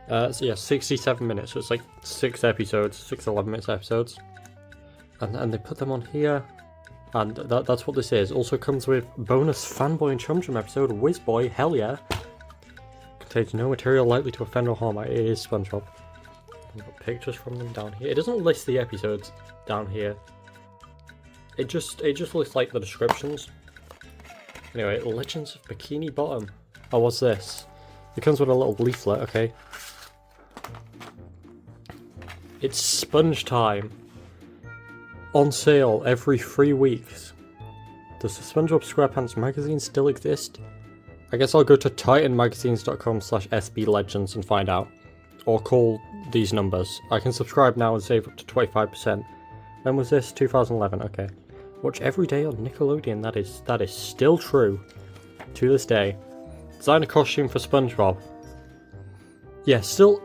Speaker 1: So yeah, 67 minutes. So it's like 6 episodes, 6 11-minute episodes, and they put them on here. And that's what this is. Also comes with bonus Fanboy and Chum Chum episode, Whizboy, hell yeah. Contains no material likely to offend or harm. It is SpongeBob. I've got pictures from them down here. It doesn't list the episodes down here. It just lists like the descriptions. Anyway, Legends of Bikini Bottom. Oh, what's this? It comes with a little leaflet, okay. It's Sponge Time. On sale every 3 weeks. Does the SpongeBob SquarePants magazine still exist? I guess I'll go to titanmagazines.com/sblegends and find out. Or call these numbers. I can subscribe now and save up to 25%. When was this? 2011, okay. Watch every day on Nickelodeon, that is still true. To this day. Design a costume for SpongeBob. Yeah, still,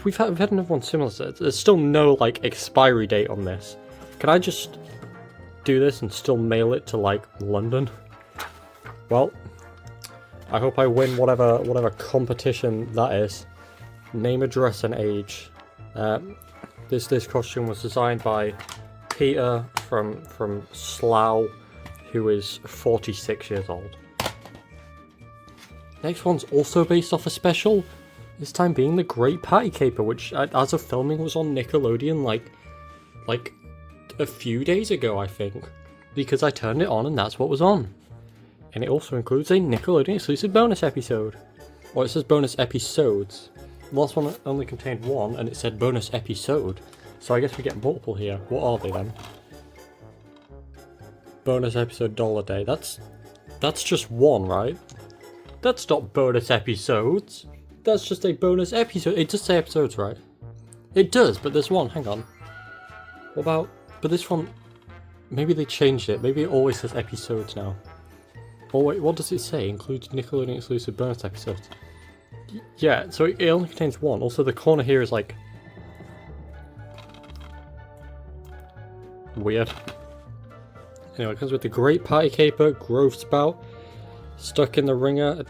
Speaker 1: we've had another one similar to it. There's still no, like, expiry date on this. Can I just do this and still mail it to, like, London? Well, I hope I win whatever competition that is. Name, address, and age. This costume was designed by Peter from Slough, who is 46 years old. Next one's also based off a special, this time being The Great Patty Caper, which as of filming was on Nickelodeon like a few days ago, I think, because I turned it on and that's what was on. And it also includes a Nickelodeon exclusive bonus episode. Well, it says bonus episodes. The last one only contained 1 and it said bonus episode, so I guess we get multiple here. What are they then? Bonus episode Dollar Day. That's just 1, right? That's not bonus episodes. That's just a bonus episode. It does say episodes, right? It does, but there's 1. Hang on. What about... But this one... Maybe they changed it. Maybe it always says episodes now. Oh wait, what does it say? Includes Nickelodeon exclusive bonus episodes. Yeah, so it only contains 1. Also, the corner here is like... weird. Anyway, it comes with the Great Patty Caper, Grove Spout, Stuck in the Ringer.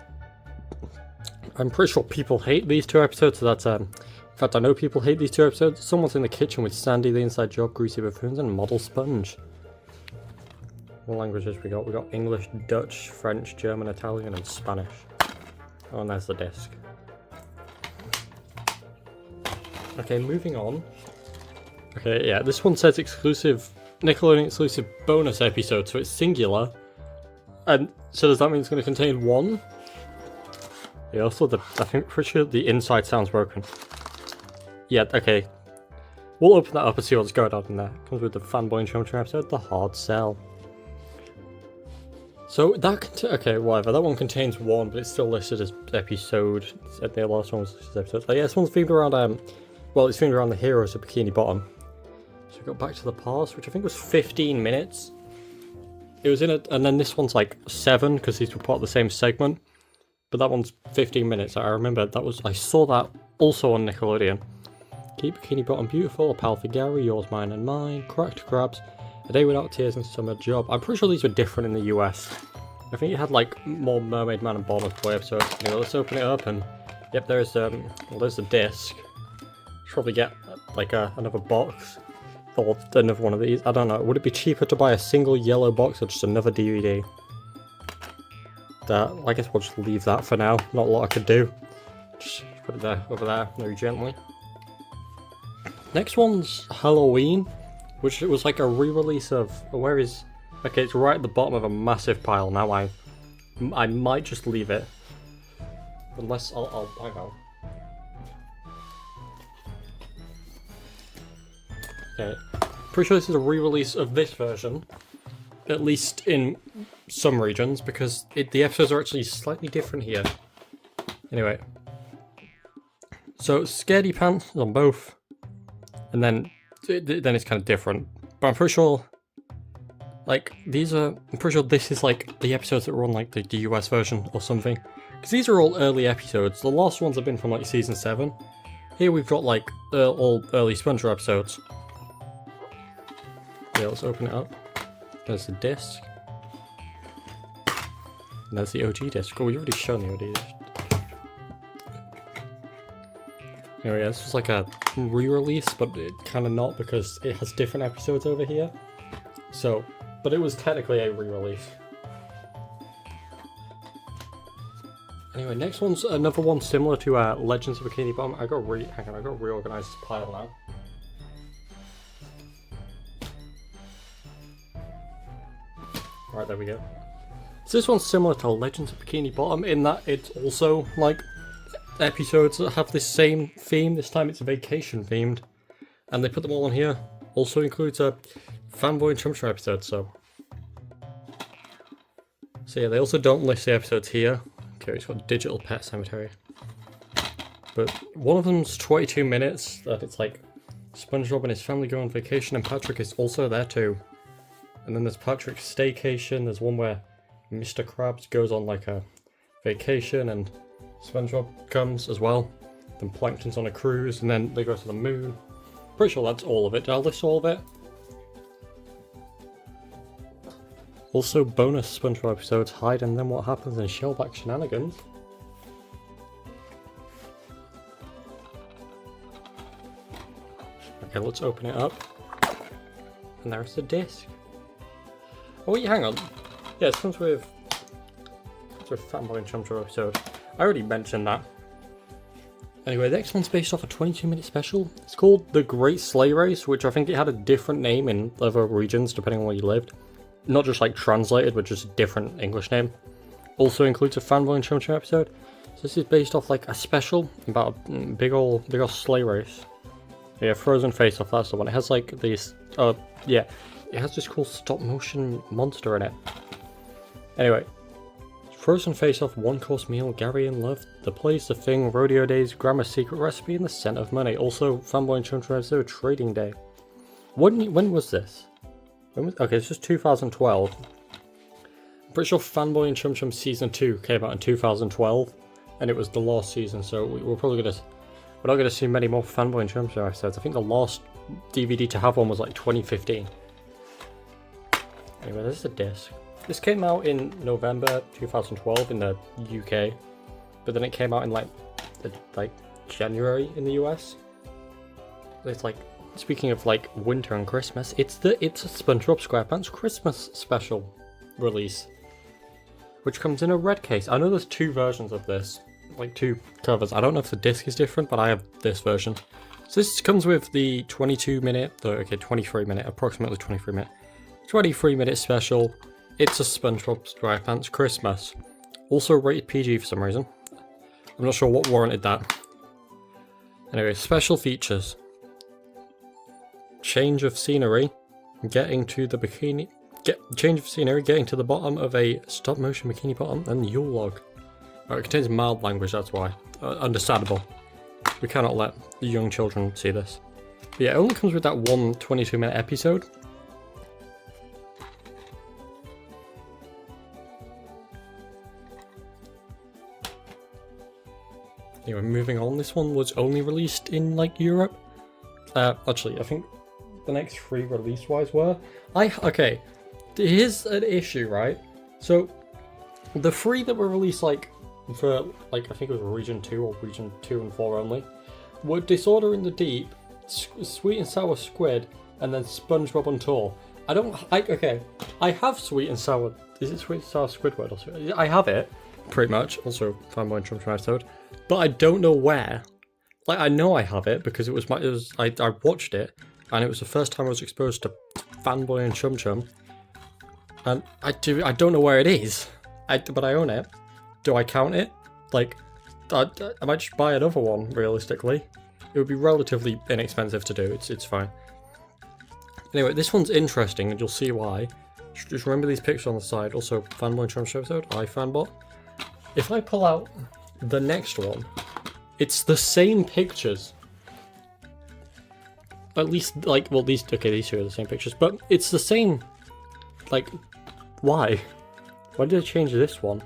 Speaker 1: I'm pretty sure people hate these 2 episodes, so that's in fact, I know people hate these 2 episodes. Someone's in the kitchen with Sandy the Inside Job, Greasy Buffoons, and Model Sponge. What languages we got? We got English, Dutch, French, German, Italian, and Spanish. Oh, and there's the disc. Okay, moving on. Okay, yeah, this one says exclusive, Nickelodeon exclusive bonus episode, so it's singular. And so does that mean it's going to contain 1? Yeah, also I think pretty sure the inside sounds broken. Yeah, okay. We'll open that up and see what's going on in there. Comes with the Fanboy and Chum Chum episode, The Hard Sell. So that okay, whatever. That one contains 1, but it's still listed as episode. The last one was listed as episode. Oh, yeah, this one's themed around well, it's themed around the heroes of Bikini Bottom. So we got Back to the Past, which I think was 15 minutes. It was in it, and then this one's like 7 because these were part of the same segment. But that one's 15 minutes. I remember that was, I saw that also on Nickelodeon. Keep Bikini Bottom Beautiful, A Pal for Gary, Yours, Mine and Mine, Cracked Crabs, A Day Without Tears and Summer Job. I'm pretty sure these were different in the US. I think it had like more Mermaid Man and Bottom Boy episodes. Anyway, let's open it up and yep, there's the disc. Should probably get like another box or another one of these. I don't know. Would it be cheaper to buy a single yellow box or just another DVD? I guess we'll just leave that for now. Not a lot I could do. Just put it there, over there, very gently. Next one's Halloween, which it was like a re-release of. Where is? Okay, it's right at the bottom of a massive pile. Now I might just leave it, unless I'll hang on. Okay, pretty sure this is a re-release of this version, at least in some regions, because the episodes are actually slightly different here. Anyway, so Scaredy Pants on both, and then it's kind of different. But I'm pretty sure, like I'm pretty sure this is like the episodes that were on like the US version or something, because these are all early episodes. The last ones have been from like season 7. Here we've got like all early SpongeBob episodes. Yeah, let's open it up. There's the disc. And there's the OG disc. Oh, we've already shown the OG disc. Anyway, this was like a re-release, but it kind of not, because it has different episodes over here. So, but it was technically a re-release. Anyway, next one's another one similar to Legends of Bikini Bottom. I gotta reorganize this pile now. Right, there we go. So this one's similar to Legends of Bikini Bottom in that it's also like episodes that have this same theme. This time it's vacation themed, and they put them all on here. Also includes a Fanboy and Chum Chum episode. So yeah, they also don't list the episodes here. Okay, it's got Digital Pet Cemetery, but one of them's 22 minutes. That it's like SpongeBob and his family go on vacation, and Patrick is also there too. And then there's Patrick's Staycation. There's one where Mr. Krabs goes on like a vacation and SpongeBob comes as well. Then Plankton's on a cruise and then they go to the moon. Pretty sure that's all of it. Did I list all of it? Also bonus SpongeBob episodes, Hide and Then What Happens in Shellback Shenanigans. Okay, let's open it up. And there's the disc. Oh wait, hang on. Yeah, it comes with Fanboy and Chum Chum episode. I already mentioned that. Anyway, the next one's based off a 22-minute special. It's called The Great Sleigh Race, which I think it had a different name in other regions depending on where you lived. Not just like translated, but just a different English name. Also includes a Fanboy and Chum Chum episode. So this is based off like a special about a big old sleigh race. Yeah, Frozen Face Off, that's the one. It has like these, yeah. It has this cool stop-motion monster in it. Anyway, Frozen Face-Off, One-Course Meal, Gary in Love, The Place, The Thing, Rodeo Days, Grandma's Secret Recipe, and The Scent of Money. Also, Fanboy and Chum Chum episode, Trading Day. When was this? Okay, this was 2012. I'm pretty sure Fanboy and Chum Chum Season 2 came out in 2012, and it was the last season, so we're not gonna see many more Fanboy and Chum Chum episodes. I think the last DVD to have one was like 2015. Anyway, this is a disc. This came out in November 2012 in the UK, but then it came out in like January in the US. It's like, speaking of like winter and Christmas, it's a SpongeBob SquarePants Christmas special release, which comes in a red case. I know there's two versions of this, like two covers. I don't know if the disc is different, but I have this version. So this comes with the 23 minute, approximately 23 minute special. It's a SpongeBob SquarePants Christmas. Also rated PG for some reason. I'm not sure what warranted that. Anyway, special features. Change of scenery, getting to the bottom of a stop motion bikini bottom, and Yule log. Oh, it contains mild language, that's why. Understandable. We cannot let the young children see this. But yeah, it only comes with that one 22-minute episode. Anyway, moving on, this one was only released in like Europe. Actually, I think the next 3 release-wise were... Okay, here's an issue, right? So, the 3 that were released, like, for, like, I think it was Region 2 or Region 2 and 4 only, were Disorder in the Deep, Sweet and Sour Squid, and then SpongeBob on Tour. Okay, I have Sweet and Sour... Is it Sweet and Sour Squidward or something? I have it, pretty much. Also, Fanboy and Chum Chum episode. But I don't know where. Like, I know I have it because I watched it, and it was the first time I was exposed to Fanboy and Chum Chum. And I don't know where it is. But I own it. Do I count it? Like, I might just buy another one, realistically. It would be relatively inexpensive to do, it's fine. Anyway, this one's interesting, and you'll see why. Just remember these pictures on the side. Also, Fanboy and Chum Chum episode, iFanbot. If I pull out the next one, it's the same pictures. At least, like, well, these two are the same pictures, but it's the same, like, why? Why did I change this one?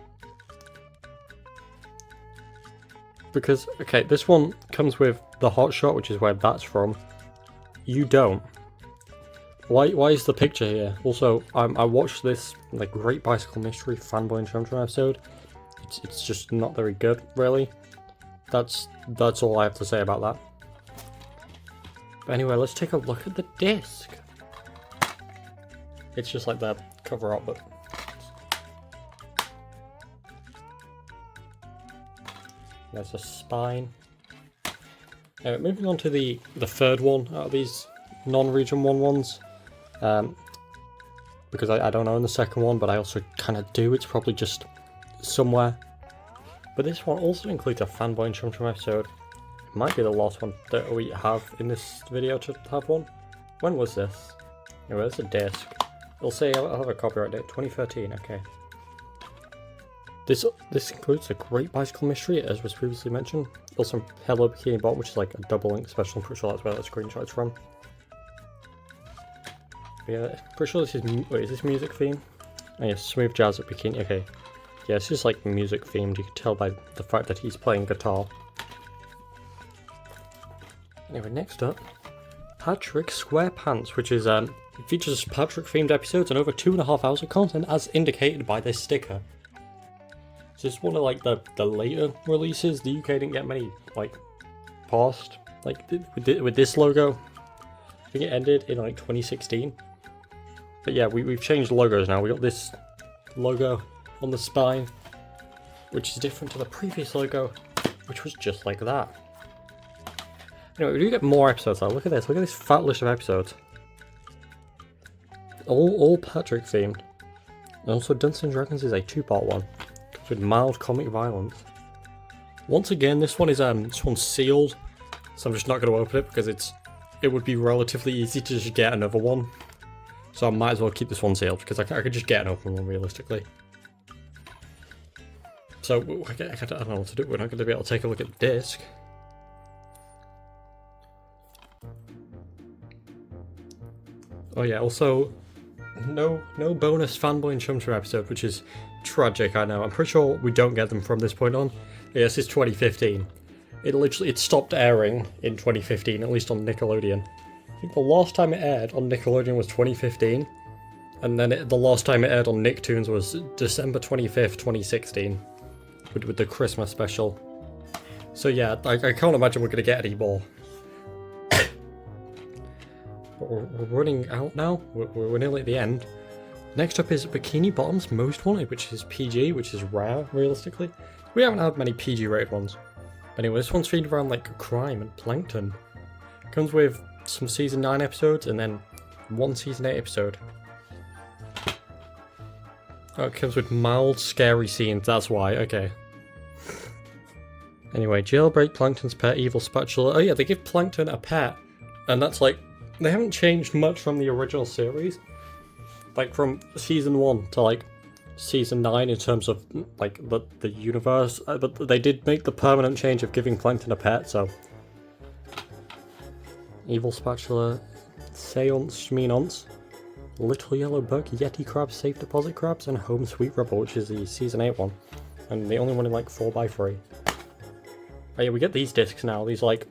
Speaker 1: Because, okay, this one comes with the hotshot, which is where that's from. You don't. Why is the picture here? Also, I watched this, like, Great Bicycle Mystery Fanboy and Chum Chum episode. It's just not very good, really. That's all I have to say about that. But anyway, let's take a look at the disc. It's just like the cover art, but... There's a spine. Anyway, moving on to the third one out of these non-region 1 ones. Because I don't own the second one, but I also kind of do. It's probably just somewhere. But this one also includes a Fanboy and Chum Chum episode. It might be the last one that we have in this video to have one. When was this? Anyway, it's a disc. It'll say I'll have a copyright date, 2013, okay. This includes a Great Bicycle Mystery, as was previously mentioned. Also Hello Bikini Bottom, which is like a double link special. I'm pretty sure that's where that screenshot's from. Yeah, pretty sure this is... Wait, is this music theme? Oh yeah, Smooth Jazz at Bikini, okay. Yeah, it's just like music themed, you can tell by the fact that he's playing guitar. Anyway, next up, Patrick SquarePants, which is features Patrick themed episodes and over 2.5 hours of content as indicated by this sticker. So it's one of like the later releases. The UK didn't get many like past like with this logo. I think it ended in like 2016. But yeah, we've changed logos now. We got this logo on the spine, which is different to the previous logo, which was just like that. Anyway, we do get more episodes though. Look at this fat list of episodes. All Patrick themed. And also Dungeons and Dragons is a 2-part one with mild comic violence. Once again, this one is this one's sealed, so I'm just not going to open it because it would be relatively easy to just get another one. So I might as well keep this one sealed because I could just get an open one realistically. So I don't know what to do. We're not going to be able to take a look at the disc. Oh yeah, also no bonus Fanboy and Chum Chum episode, which is tragic, I know. I'm pretty sure we don't get them from this point on. Yeah, this is 2015. It stopped airing in 2015, at least on Nickelodeon. I think the last time it aired on Nickelodeon was 2015, and then the last time it aired on Nicktoons was December 25th, 2016, with the Christmas special. So yeah, I can't imagine we're going to get any more. We're running out now. We're nearly at the end. Next up is Bikini Bottom's Most Wanted, which is PG, which is rare, realistically. We haven't had many PG rated ones. Anyway, this one's themed around like crime and plankton. Comes with some season 9 episodes and then one season 8 episode. Oh, it comes with mild scary scenes, that's why, okay. Anyway, jailbreak Plankton's pet, evil spatula. Oh yeah, they give Plankton a pet. And that's like, they haven't changed much from the original series. Like from season 1 to like season 9 in terms of like the universe. But they did make the permanent change of giving Plankton a pet, so. Evil spatula, seance schmeenance, little yellow bug, yeti crabs, safe deposit crabs, and home sweet rubber, which is the season 8 one. And the only one in like 4x3. Oh yeah, we get these discs now. These like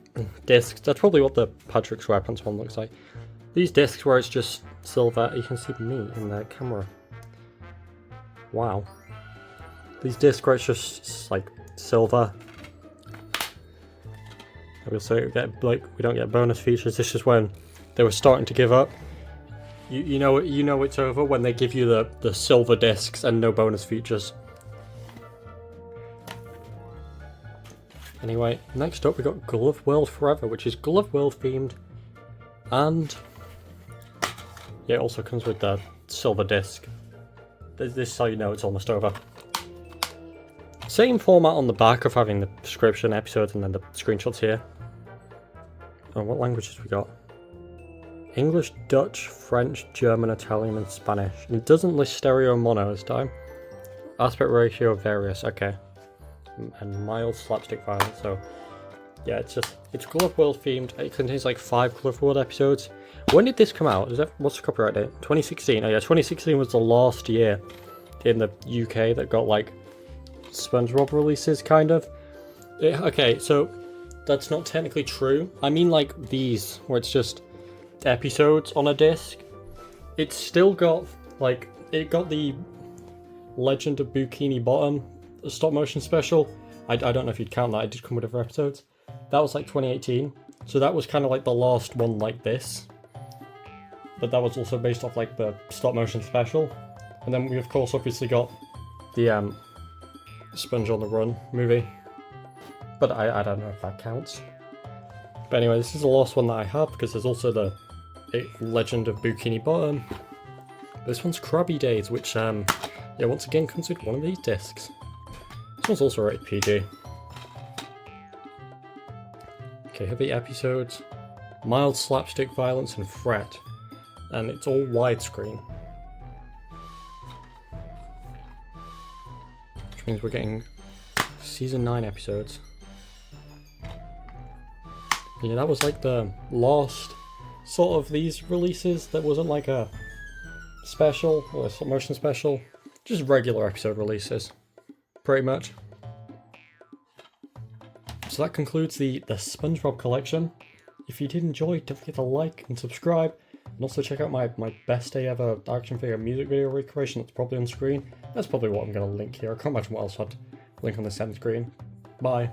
Speaker 1: discs. That's probably what the Patrick SquarePants one looks like. These discs where it's just silver. You can see me in the camera. Wow. These discs where it's just like silver. We also get we don't get bonus features. This is when they were starting to give up. You know it's over when they give you the silver discs and no bonus features. Anyway, next up we got Glove World Forever, which is Glove World themed, and yeah, it also comes with the silver disc. This is how you know it's almost over. Same format on the back of having the description, episodes, and then the screenshots here. And what languages we got? English, Dutch, French, German, Italian, and Spanish. And it doesn't list stereo and mono this time. Aspect ratio various, okay. And mild slapstick violence, so yeah, it's Glove World themed. It contains like 5 Glove World episodes. When did this come out? What's the copyright date? 2016. Oh yeah, 2016 was the last year in the UK that got like SpongeBob releases, kind of. Okay, so that's not technically true. I mean like these, where it's just episodes on a disc. It's still got like, it got the Legend of Bikini Bottom stop motion special. I don't know if you'd count that. It did come with other episodes. That was like 2018, so that was kind of like the last one like this, but that was also based off like the stop motion special. And then we of course obviously got the Sponge on the Run movie, but I don't know if that counts. But anyway, this is the last one that I have because there's also the Legend of Bikini Bottom. This one's Krabby Days, which yeah, once again comes with one of these discs. This one's also rated PG. Okay, heavy episodes, mild slapstick violence and fret, and it's all widescreen. Which means we're getting season 9 episodes. Yeah, that was like the last sort of these releases that wasn't like a special or a stop motion special, just regular episode releases. Pretty much. So that concludes the SpongeBob collection. If you did enjoy, don't forget to like and subscribe, and also check out my best day ever action figure music video recreation that's probably on screen. That's probably what I'm going to link here. I can't imagine what else I'd link on this end screen. Bye.